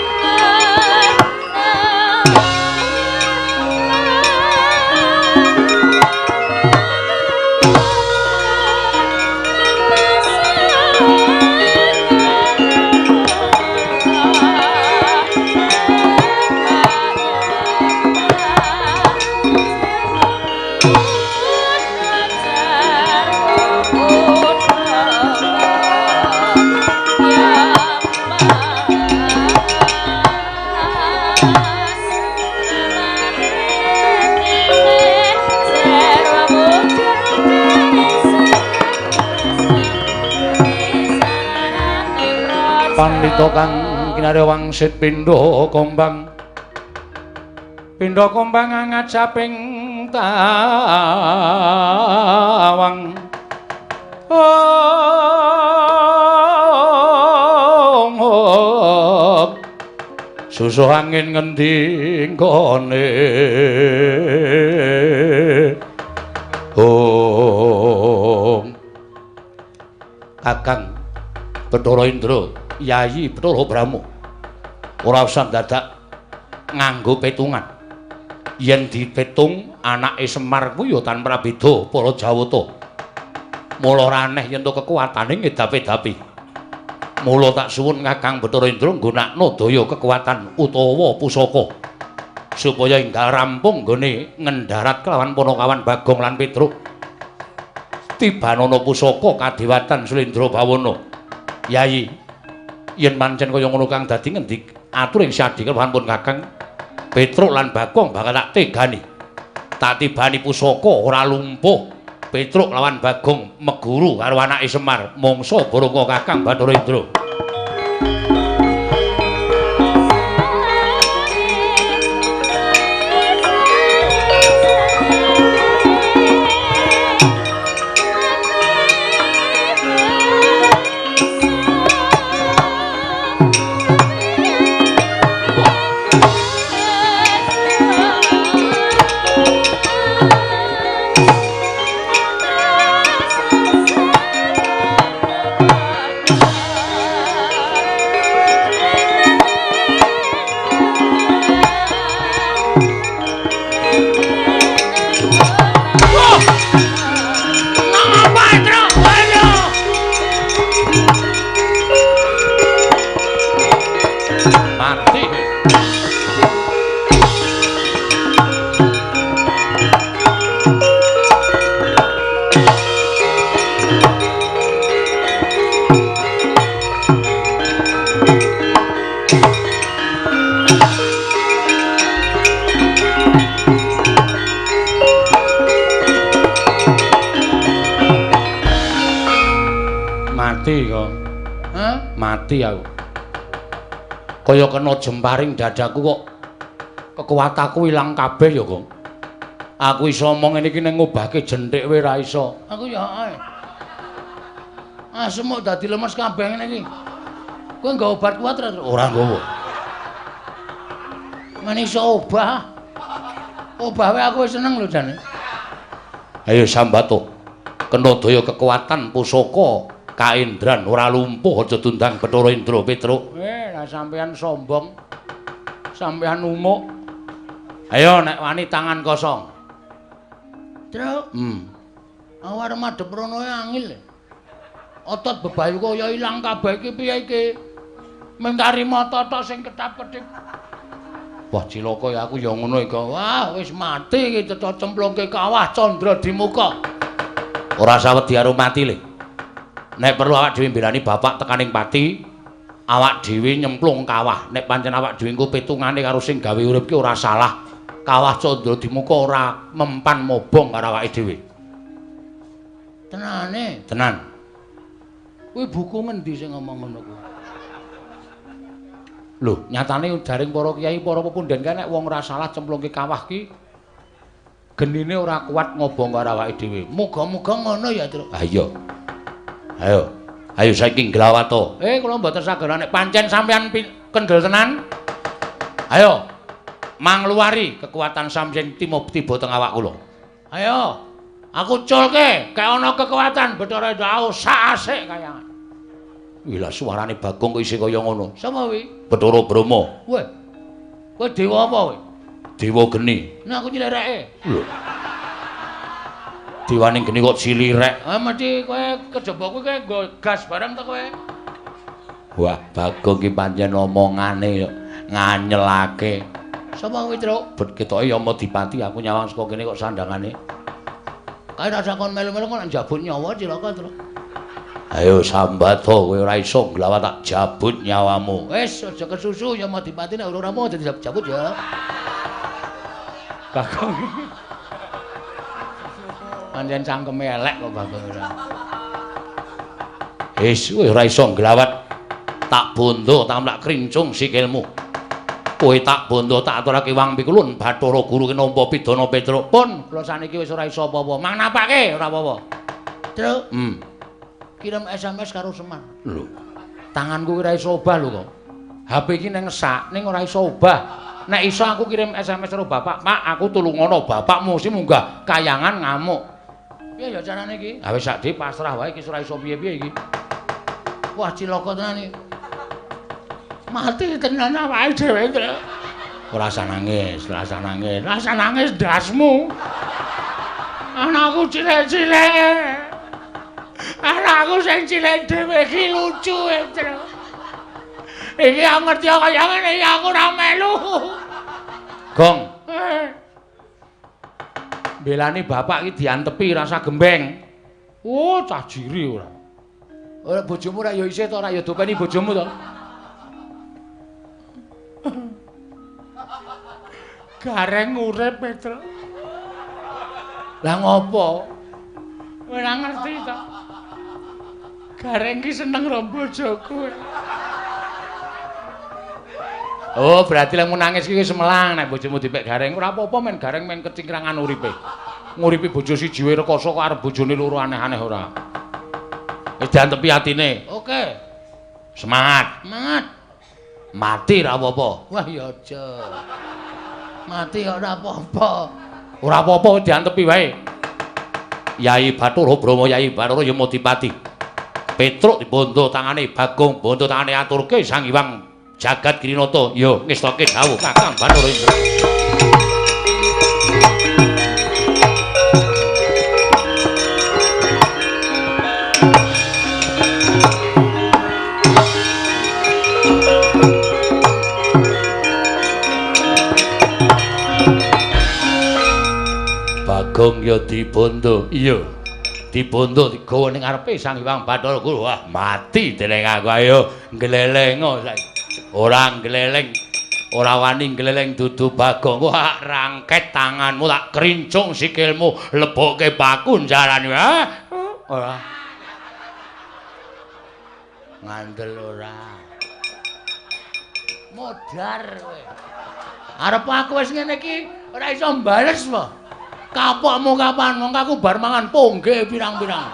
Pandhita kang kinarya wangsit pindha kombang ngajaping tawang susuh angin ngendi nggone Kakang Bathara Indra Yayi Bathara Brahma ora usah dadak nganggo petungan. Yen dipetung anake Semar kuwi ya tanpa beda para Jawata. Mula raneh yen to kekuatane ngedapi-dapi. Mula tak suwun Kakang Bathara Indra nggunakno daya kekuatan utawa pusaka supaya enggal rampung nggone ngendarat kelawan Panakawan Bagong lan Petruk. Tibanana pusaka kadewatan Slendra Bawana. Yayi, yen pancen kaya ngono kang dadi ngendi atur ing Sadi kelawan pun Kakang Petruk lan Bagong bakal tak tegani. Tak tibani pusaka ora lumpuh. Petruk lawan Bagong meguru karo anake Semar. Mangsa baranga Kakang Bathara Indra. Mati aku. Kaya kena jemparing dadaku kok kekuatanku ilang kabeh ya, Gong. Aku iso omong ngene iki ning ngobahke jenthik wae ra iso. Aku ya ae. Semuk dadi lemes kabeh ngene iki. Kowe nggo obat kuat ra? Ora nggowo. Men iso obah. Obah wae aku wis seneng lho jane. Ayo sambato. Kena daya kekuatan pusaka Kaendran ora lumpuh aja tundang Bathara Indra Petruk. Lah sampean sombong. Sampean umuk. Ayo nek wani tangan kosong. Truk. Awar madhep rono angil. Otot bebayu kaya ilang kabeh iki piye iki? Mentari mata tok sing ketap-ketip. Wah cilaka ya aku ya ngono iki. Wah wis mati iki cecok cemplungke kawah Candra di muka. Ora sawedi karo mati le. Nek perlu awak dhewe mbelani bapak tekaning pati, awak dhewe nyemplung kawah. Nek pancen awak dhewe engko petungane karo sing gawe urip ki ora salah. Kawah Candra di muka ora mempan mobong karo awake dhewe. Tenane? Tenan. Kuwi buku ngendi sing ngomong ngono kuwi? Lho, nyatane jaring para kiai, para pepunden kae nek wong ora salah cemplungke kawah ki genine ora kuat ngobong karo awake dhewe. Muga-muga ngono ya, Tru. Ah iya. Ayo saiki nglawato. Kula mboten saged nek pancen sampeyan kendel tenan. Ayo. Mangluari kekuatan samsing tiba teng awak kula. Ayo. Aku culke, kayak ana kekuatan Bathara Indra sak asik kaya. Wila suarane Bagong kok isih kaya ngono. Sapa kuwi? Bathara Brahma. Weh. Kowe dewa apa kowe? Dewa geni. Nah aku nyilireke. Lho. Dewane geni kok cilirek. Ah mesti kowe kejaba kowe nggo gas barang ta kowe. Wah, Bagong ki pancen omongane yo nganyelake. Sapa kuwi, Truk? Bet ketoke Yama Dipati aku nyawang saka kene kok sandangane. Kae rasa kon melu-melu kon njabut nyawa cilaka, Truk. Ayo sambat to kowe ora iso glawat tak jabut nyawamu. Wis aja kesusu Yama Dipati nek ora mau dadi jabut ya. Bagong. Pancen cangkeme elek kok Bagong ora. Wis kowe ora iso glawat tak bondo tak mlak krincung sikilmu. Kowe tak bondo tak aturake Wang Pikulun Bathara Guru nampa pidana Petruk. Pun kula saniki wis ora iso apa-apa. Mang napake ora apa-apa. Truk. Kirim SMS karo Semar. Lho. Tanganku ora iso obah lho kok. HP iki ning sak ning ora iso obah. Nek iso aku kirim SMS karo bapak, "Pak, aku tulungono bapakmu sing munggah kayangan ngamuk." Piye ya carane iki? Ha wis sakdi pasrah wae iki ora iso piye-piye iki. Wah, cilaka tenan iki. Mati tenan awake dhewe, Truk. Ora usah nangis, ora usah nangis. Ora usah nangis dasmu. Anakku cilik-cilik. Anakku sing cilik dhewe iki lucu, Truk. Iki aku ngerti kaya ngene iki aku ora melu. Gong. Belani bapak iki diantepi rasa gembeng. Oh, cah jiri ora. Ora bojomu ora ya isih to ora ya dopeni bojomu to. Gareng urip, Truk. Lah ngopo? Ora ngerti to. Gareng ki seneng karo bojoku. Oh, berarti lek nangis ki wis melang nek bojomu dipek gareng. Ora apa-apa men gareng men kecingkrangan uripe. Nguripi bojo siji wae rekoso kok arep bojone loro aneh-aneh ora. Wis diantepi atine. Oke. Semangat. Semangat. Mati ra apa-apa. Wah ya aja. Mati ora apa-apa. Ora apa-apa diantepi wae. Yai Bathara Brahma Yai Bathara Yama Dipati. Petruk dibondo tangane Bagong, bondo tangane aturke Sang Hyang Jagat Grinata. Yo ngestake dawuh Kakang Bathara Indra. Bagong ya dibondo. Iya. Dibondo digawa ning ngarepe Sang Hyang Bathara Guru. Wah, mati dening aku ayo nglelengo saiki. Ora gleleng, ora wani gleleng dudu Bagong. Wah, rangket tanganmu tak krincung sikilmu, lebokke bakun jarane. Ora. Ngandel ora. Modar kowe. Arep aku wis ngene iki ora iso mbales wae. Kapokmu kapan wong aku bar mangan pongge pirang-pirang.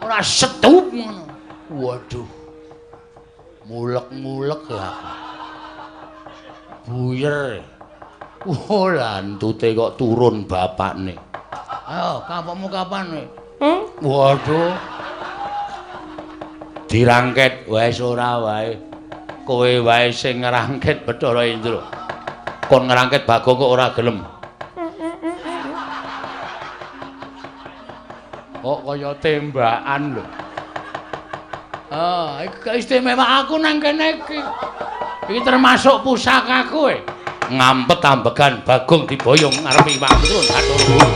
Ora setup ngono. Waduh. Mulek-mulek lah. Buyer. Oh, lantute kok turun bapakne. Ayo, kapokmu kapan kowe? Waduh. Dirangket wis ora wae. Kowe wae sing ngrangket Bathara Indra. Kon ngrangket Bagong kok ora gelem. Kok kaya tembakan lho. Ah, iki istimewa aku nang kene iki. Iki termasuk pusakaku e. Ngampet ambegan Bagong diboyong ngarepe Wang Pikulun Bathara Guru.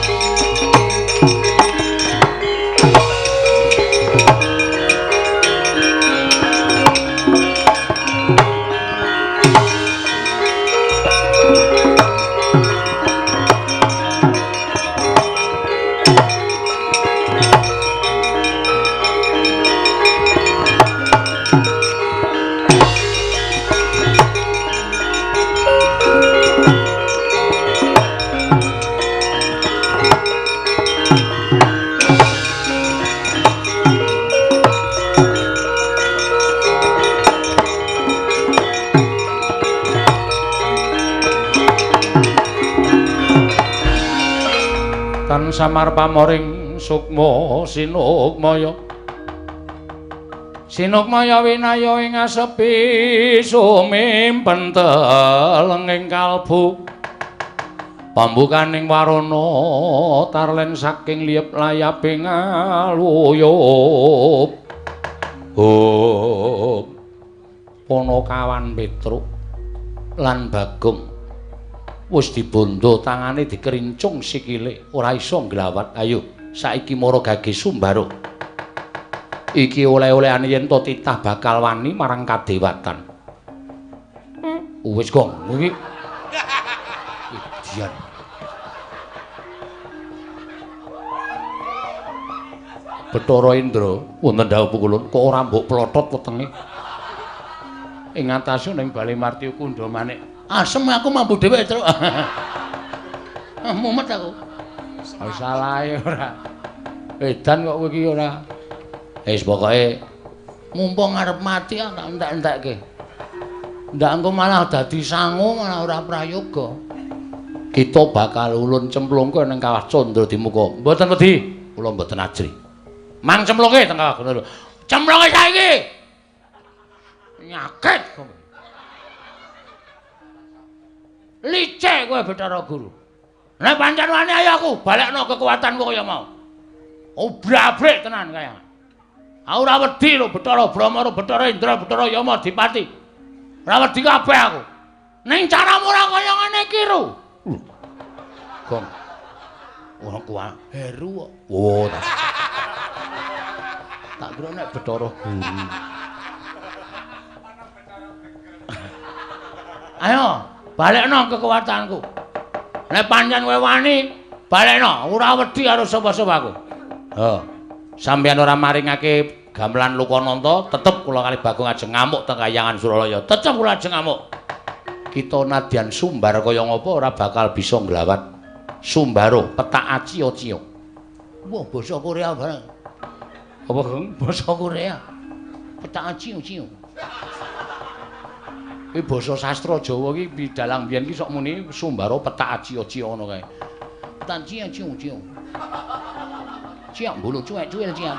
Samar pamoring sukma sinukmaya Sinukmaya winaya ing asepi sumimpen telenging kalbu pambukaning warana tarlen saking liyep layaping aluyup Ponokawan Petruk lan Bagong wis dibondo tangane dikerincung sikile ora iso nglawat. Ayo saiki mara gage Sumbara iki oleh-olehane yen to titah bakal wani marang kadewatan. Wis kok iki dian Bathara Indra wonten dawuh pukulun kok ora mbok plothot wetenge ing ngatasé ning Bale Marti Kundha manik asem aku mampu dhewe terus mumet aku salahe ora edan kok kowe iki ora wis pokoke mumpung arep mati tak entek-entekke ndak engko malah dadi sangu malah ora prayoga kita bakal ulun cemplungke ning Kawah Candra Dimuka mboten wedi kula mboten ajri mang cemplungke teng Kawah Candra cemplungke saiki nyakit licik kowe Bathara Guru nek pancen wani ayo aku balekno kekuatanku kaya mau obrabrik tenan kaya aku ora wedi lho Bathara Brahma Bathara Indra Bathara Yama Dipati ora wedi kabeh aku ning caramu ora kaya ngene iki ru Gong ora kuwi Heru kok oh tak kira nek Bathara Guru ayo balekno kekuatanku nek pancen kowe wani balekno ora wedi karo sapa-sapa aku sampeyan ora maringake gamelan Lokananta tetep kula kali Bagong ajeng ngamuk teng Kahyangan Suralaya tetep kula ajeng ngamuk kita nadyan sumbar kaya ngapa ora bakal bisa nglawat Sumbara petak aciya-ciya wah basa Korea bareng apa Gong basa Korea petak aciya-ciya iki basa sastra Jawa iki bidalang biyen iki sok muni Sumbara petak aciya-ciya ngono kae petak aciya-ciya ciak bulu cuek-cuek ciak.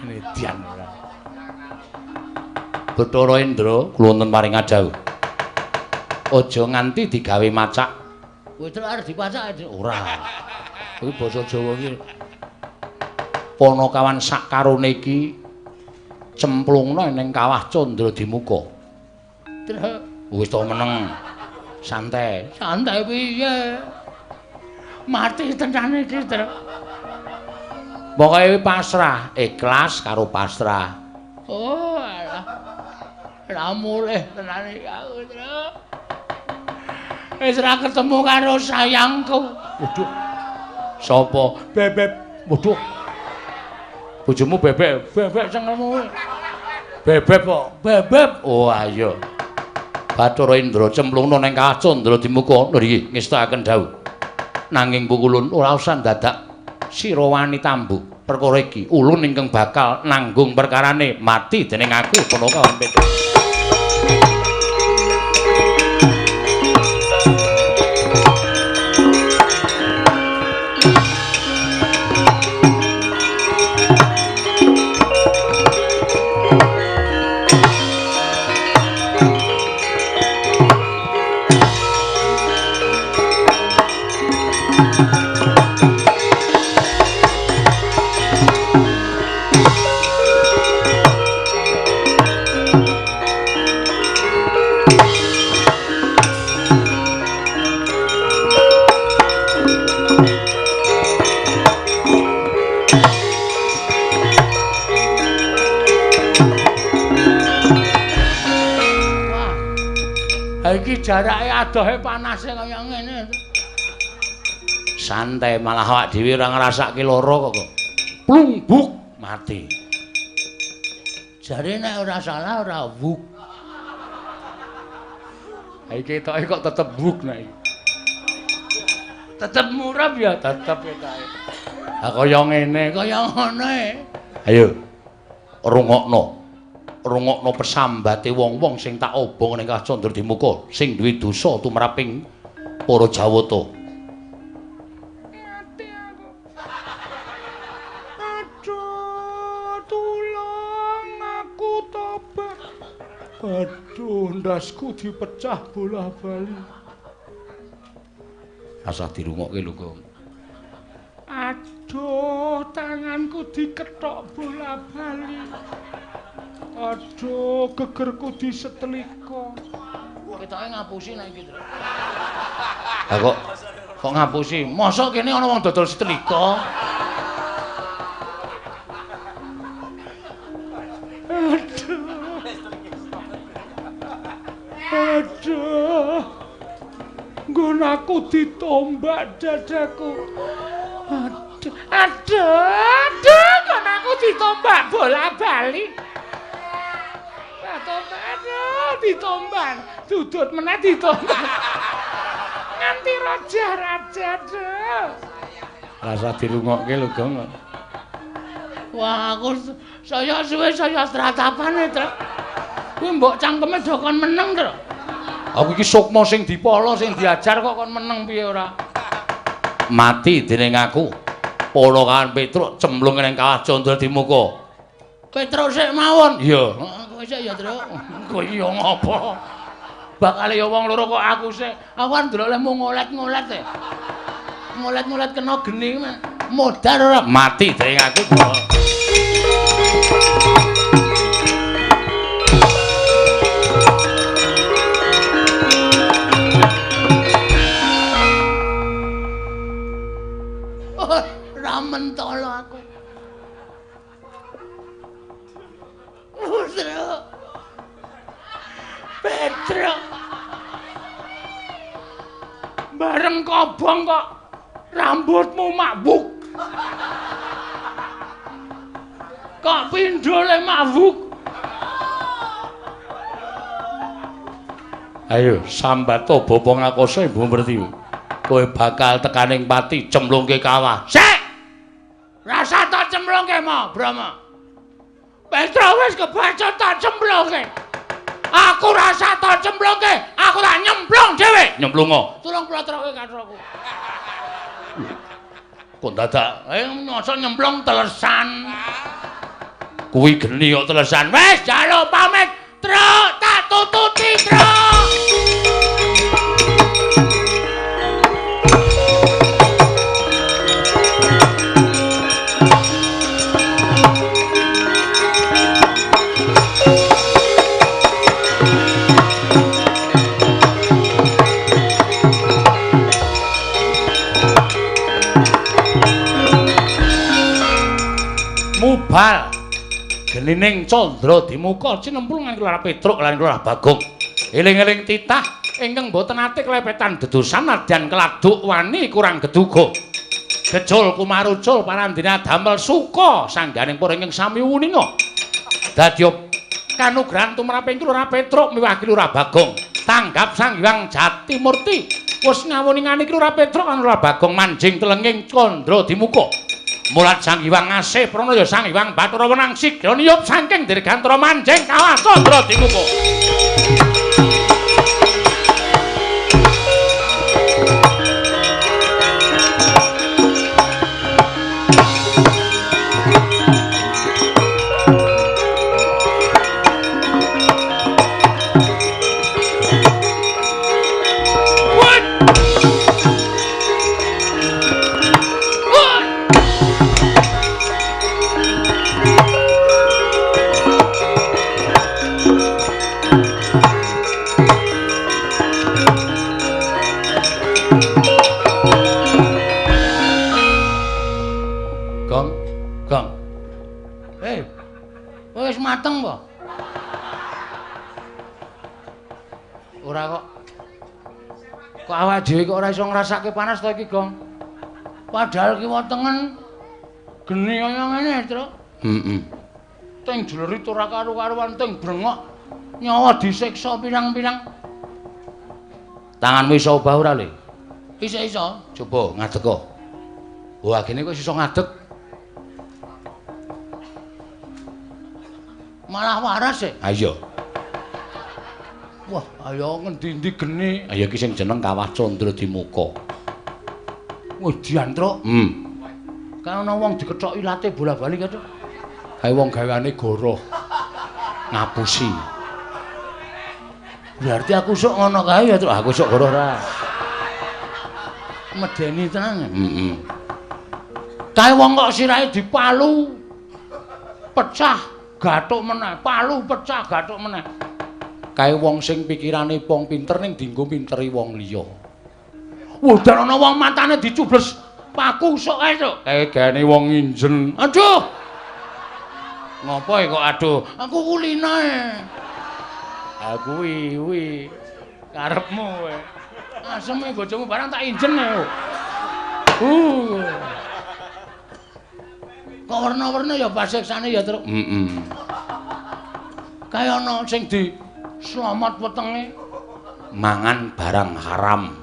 Ini dian ora. Bathara Indra kula wonten paring adhawuh. Aja nganti digawe macak. Kowe terus arep dipacak ora. Kuwi basa Jawa iki. Ponokawan sak karone iki cemplungna ning Kawah Candra Dimuka. Terus wis to meneng. Santai. Santai piye? Mati tenan iki, Tru. Pokoke pasrah, ikhlas karo pasrah. Oh, alah. Ora mulih tenan iki aku, Tru. Wis ora ketemu karo sayangku. Waduh. Sapa? Bebek. Waduh. Bojomu bebek, bebek senengmu. Bebek kok, bebek. Oh, ayo. Bathara Indra cemplungna ning Kawah Candra Dimuka. Lho iki ngestakaken dawuh. Nanging pukulun ora usah dadak sira wani tambuk perkara iki ulun ingkang bakal nanggung perkarane mati dening aku Ponokawan Petruk. Iki jarake adohe panase kaya ngene. Santai malah awak dhewe ora ngrasake lara kok. Plumbuk mati. Jare nek ora salah ora wuk. Ha iki ketoke kok tetep wuk nek iki. Tetep murab ya tetep ketoke. Ha kaya ngene, kaya ngene. Ayo. Rungokno. Rungokno pesambate wong-wong sing tak obong ning Kawah Candra Dimuka sing duwe dosa tumraping para Jawata. Ati aku. Aduh. Aduh, ndasku dipecah bola-bali. Rasa dirungokke lho, Gong. Aduh, tanganku diketok bola-bali. Aduh, gegerku disetlika. Ketoke ngapusi nek iki, Tru. Lah kok ngapusi? Mosok kene ana wong dodol setrika? Aduh. Nggon aku ditombak dadaku. Aduh, nggon aku ditombak bola-bali. Aduh, ditombak. Dudut meneh ditombak. Nganti raja-raja, aduh. Rasa dirungokke lho, Gong. Wah, aku saya suwe saya tratapane, Tru. Kuwi mbok cangkeme do kon meneng, Tru. Aku iki sukma sing dipala sing diajar kok kon meneng piye ora? Mati dening aku. Polo kan Petruk cemplung ning kawah Candra Dimuka. Petruk sik mawon. Iya. Kowe sik ya, Tru. Kowe iki yo ngopo? Bakale yo wong loro kok aku sik. Aku kan ndelok le mung ngolet-ngolet e. Ngolet-ngolet kena geni modar ora mati dening aku. Ramentolo aku. Petruk. Bareng kobong kok rambutmu mabuk. Kok pindhole mabuk. Ayo sambato bapa ngakoso ibu ngerti. Kowe bakal tekaning pati cemplungke kawah. Sik. Rasa tak cemplungke mo, Brama. Petruk wis kebacut tak cemplungke. Aku rasa tak cemplungke, aku tak nyemplung dhewe. Nyemplungo. Tulung plotroke kathroku. Kok dadak nyosok nyemplung telesan. kuwi geni kok telesan. Wis jaluk pamit, Truk, tak tututi, Truk. Mubal genining Candra Dimuka cinempul nganti Lurah Petruk lan Lurah Bagong. Eling-eling titah ingkang boten ate klepetan dedosan nadyan keladuk wani kurang geduga. Gejol kumarucul parandene damel suka sangganing para ingkang sami wuninga. Dadya kanugrahan tumraping Lurah Petruk miwaki Lurah Bagong. Tanggap Sang Hyang Jatimurti wis ngawuningani Lurah Petruk lan Lurah Bagong manjing telenging Candra Dimuka. Mulat Sang Hyang Asih Pranaya Sang Hyang Bathara Wenang Sigra niyup saking dirgantara manjing kawah Candra Dimuka. Wis mateng po? Ora kok. Kok awak dhewe kok ora iso ngrasake panas to iki, Gong? Padahal kiwa tengen geni kaya ngene, Truk. Heeh. Teng jlerit ora karo-karuan teng brengok. Nyawa disiksa pirang-pirang. Tanganmu iso obah ora, Le? Iso. Coba ngadeg. Wah, gene kok iso ngadeg. Malah waras e. Ha iya. Wah, ayo ngendi-endi geni. Ayo iki sing jeneng Kawah Candra Dimuka. Wedian, Truk. Kan ana wong dikethoki late bola-bali ka, Truk. Kae wong gaweane goroh. Ngapusi. Berarti aku sok ngono kae ya, Truk. Aku sok ora. Medeni tenan. Heeh. Kae wong kok sirahe dipalu. Pecah, gathuk meneh. Palu pecah, gathuk meneh. Kae wong sing pikirane wong pinter ning dienggo pinteri wong liya. Wah, dan ana wong matane dicubles paku sok kae, Truk. Kae gane wong injen. Aduh. Ngopo kok aduh? Aku kulinae. Aku kuwi karepmu kowe. Aseme bojomu barang tak injen ae. Kok warna-warna ya pasiksane ya, Truk? Heeh. Kaya ana sing di slamet wetenge mangan barang haram.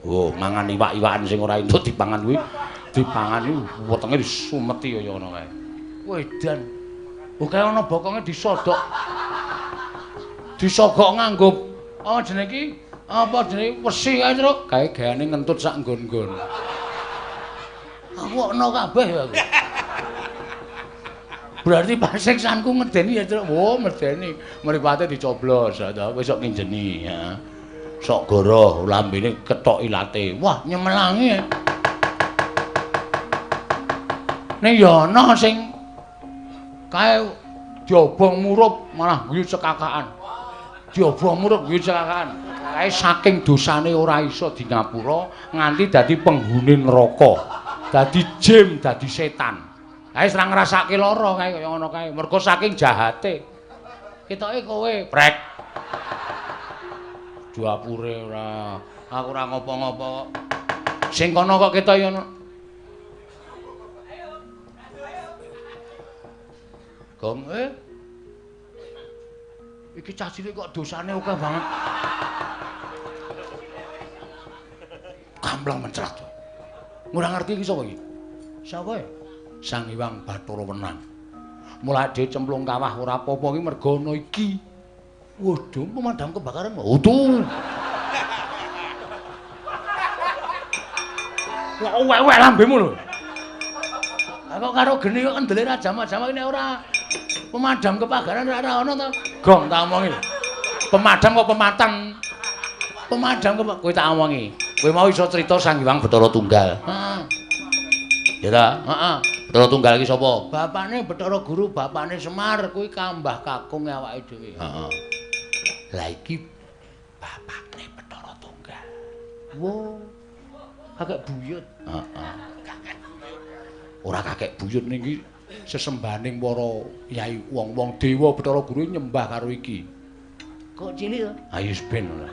Oh, mangan iwak-iwakan sing ora entuk dipangan kuwi, dipangan iku wetenge disumeti kaya ngono kae. Wedan. Oh, kaya ana bokonge disodok. Disogok nganggo apa jenenge iki? Apa jenenge wesi kae, Truk? Kae gayane ngentut sak nggon-nggon. Aku ono kabeh ya aku. Berarti pasiksanku ngedeni ya, Truk. Oh, medeni. Mripate dicoblos, ta wis sok nginjeni, ya. Sok goroh, lambene kethok ilate. Wah, nyemelangi. Ning ya ana sing kae diobong murup malah guyu cekakaan. Diobong murup guyu cekakaan. Kae saking dosane ora iso di ngapura nganti dadi penghuni neraka. Dadi jim, dadi setan. Kae ora ngrasake lara kae kaya ngono kae. Mergo saking jahate. Ketoke kowe prek. Duapure ora. Aku ora ngopo-ngopo kok. Sing kono kok ketoke ngono. Gong iki cah cilik kok dosane akeh banget. Kamplang mencrat. Ora ngerti iki sapa iki? Sapa ya? Sang Hyang Bathara Wenang. Mulai dhewe cemplung kawah ora apa-apa iki mergo ana iki. Waduh, pemadam kebakaran. Waduh. Lah ewek lambemu lho. Kok karo geni kok kendele ra jama-jama ini ora pemadam kebakaran ora ana to. Gong tak omongi lho. Pemadam kok pematang. Pemadam kok kowe tak omongi. Kowe mau iso crita Sang Hyang Bathara Tunggal. Heeh. Ya ta? Heeh. Bathara Tunggal iki sapa? Bapakne Bathara Guru, bapakne Semar kuwi kambah kakung awake dhewe. Heeh. Lah iki bapakne Bathara Tunggal. Wo. Kakek buyut. Heeh. Ora kakek buyut ning iki sesembahaning para yai wong-wong dewa Bathara Guru nyembah karo iki. Kok cilik to? Ayo ben ora.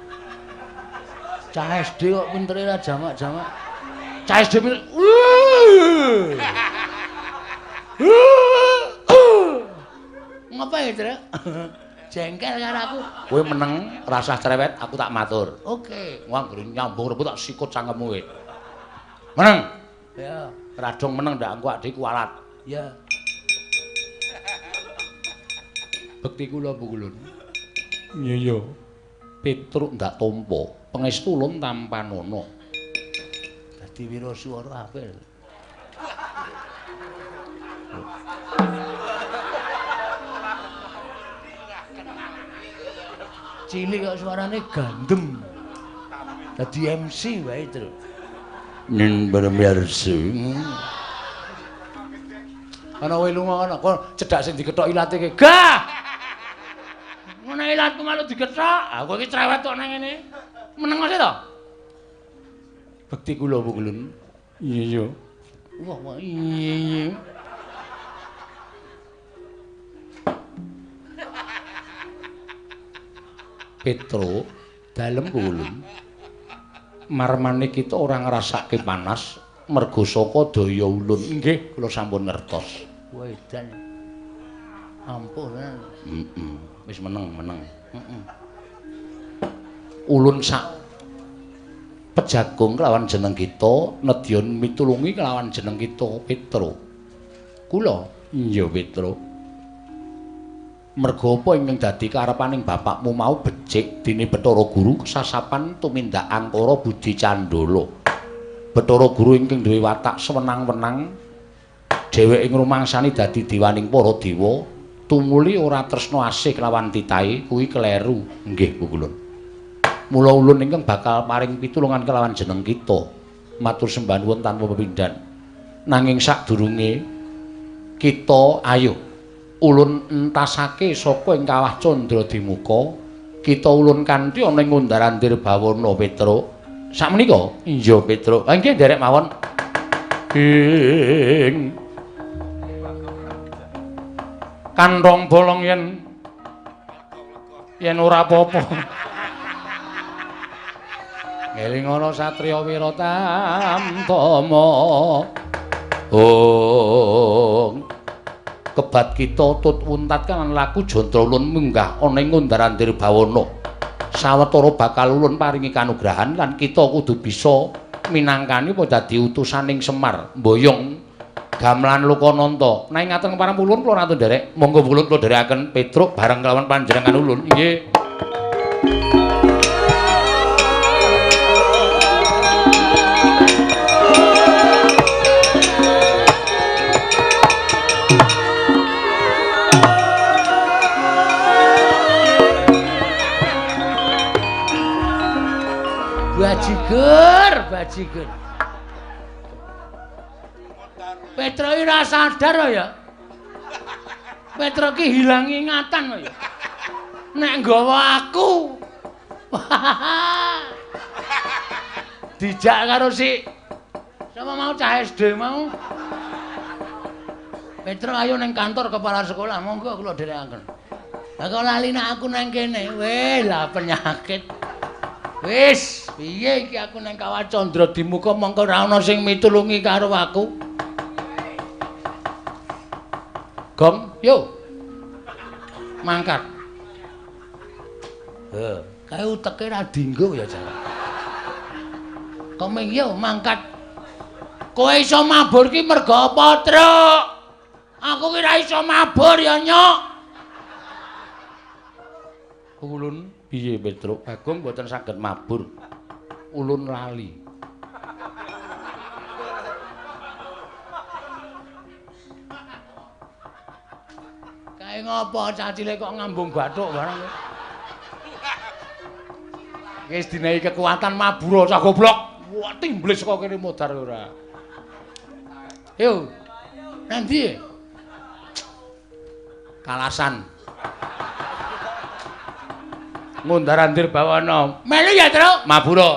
Cah SD kok pintere ra jamak-jamak. Cah SD pinter. Ngapa ya, Truk? Jengkel karo aku. Kowe meneng rasah cerewet, aku tak matur. Oke, wong nyambung rebut tak sikut cangkemmu kowe. Meneng. Ya. Radong meneng ndak engko adikku kualat. Ya. Bekti kula bukulun. Iya. Petruk ndak tampa, pangestu ulun tampanana. Dadi wiraswara apik. Cilik kok suarane gandem. Dadi MC wae, Truk. Nen bermersu. Ana kowe lunga ana, kok cedhak sing dikethok ilate ke. Gah! Ngono ilatku malu dikethok. Aku iki cerewet kok nang ngene. Meneng sih to? Bekti kula bukulun. Iya. Wah, iya. Petro dalem kulun. Marmane kita ora ngrasake panas mergo saka daya ulun. Nggih, kula sampun ngertos. Wah, edan. Ampun. Heeh. Wis meneng. Heeh. Ulun sak pejagung kelawan jeneng kita, nedya mitulungi kelawan jeneng kita, Petro. Kula, iya Petro. Merga apa ingkang dadi karepaning bapakmu mau becik dene Bathara Guru kesasapan tumindak angkara budi candala. Bathara Guru ingkang duwe watak sewenang-wenang dheweke ngrumangsani dadi dewaning para dewa, tumuli ora tresna asih kelawan titahe kuwi kleru. Nggih, Bu Kulun. Mula ulun ingkang bakal paring pitulungan kelawan jeneng kita. Matur sembah nuwun tanpa pepindhan. Nanging sadurunge kita ayo ulun entasake saka ing kawah Candradimuka, kita ulun kanthi ana ing Ngundarandir Bawana Petruk. Sakmenika? Iya, Petruk. Ha nggih nderek mawon. Ing kantong bolong yen ora apa-apa. Eling ana satriya Wiratamtama. Kebat kita tut wuntat kan laku Jandra ulun munggah ana ing Ngundarandir Bawana. Sawetara bakal ulun paringi kanugrahan lan kita kudu bisa minangkani apa dadi utusaning Semar mboyong gamelan Lokananta. Nanging ngaten parang pulun kula ratun nderek. Monggo pulun kula nderekaken Petruk bareng kelawan panjenengan ulun. Nggih. Bajigur. Petruk iki ora sadar ya. Petruk iki hilang ingatan ya. Nek nggawa aku. Dijak karo si sama mau cah SD mau. Petruk ayo ning kantor kepala sekolah, monggo kula dherekaken. Lah kok lali nek aku nang kene. Weh, lah penyakit. Wis, piye iki aku nang Kawah Candradimuka mongko ora ana sing mitulungi karo aku. Gong, yo. Mangkat. Kae uteke ra dienggo ya, Jan. Komeng yo mangkat. Kowe iso mabur ki mergo apa, Truk? Aku ki ra iso mabur ya, Nyok. Ulun piye Petruk? Bagong mboten saged mabur. Ulun lali. Kae ngopo cacile kok ngambung bathuk barang. Wis dinehi kekuatan mabur cah goblok. Wah, timblis kok kene modar ora. Yo. Nang ndi? Kalasan. Ngundarandir Bawana. Melu ya, Truk? Mabura.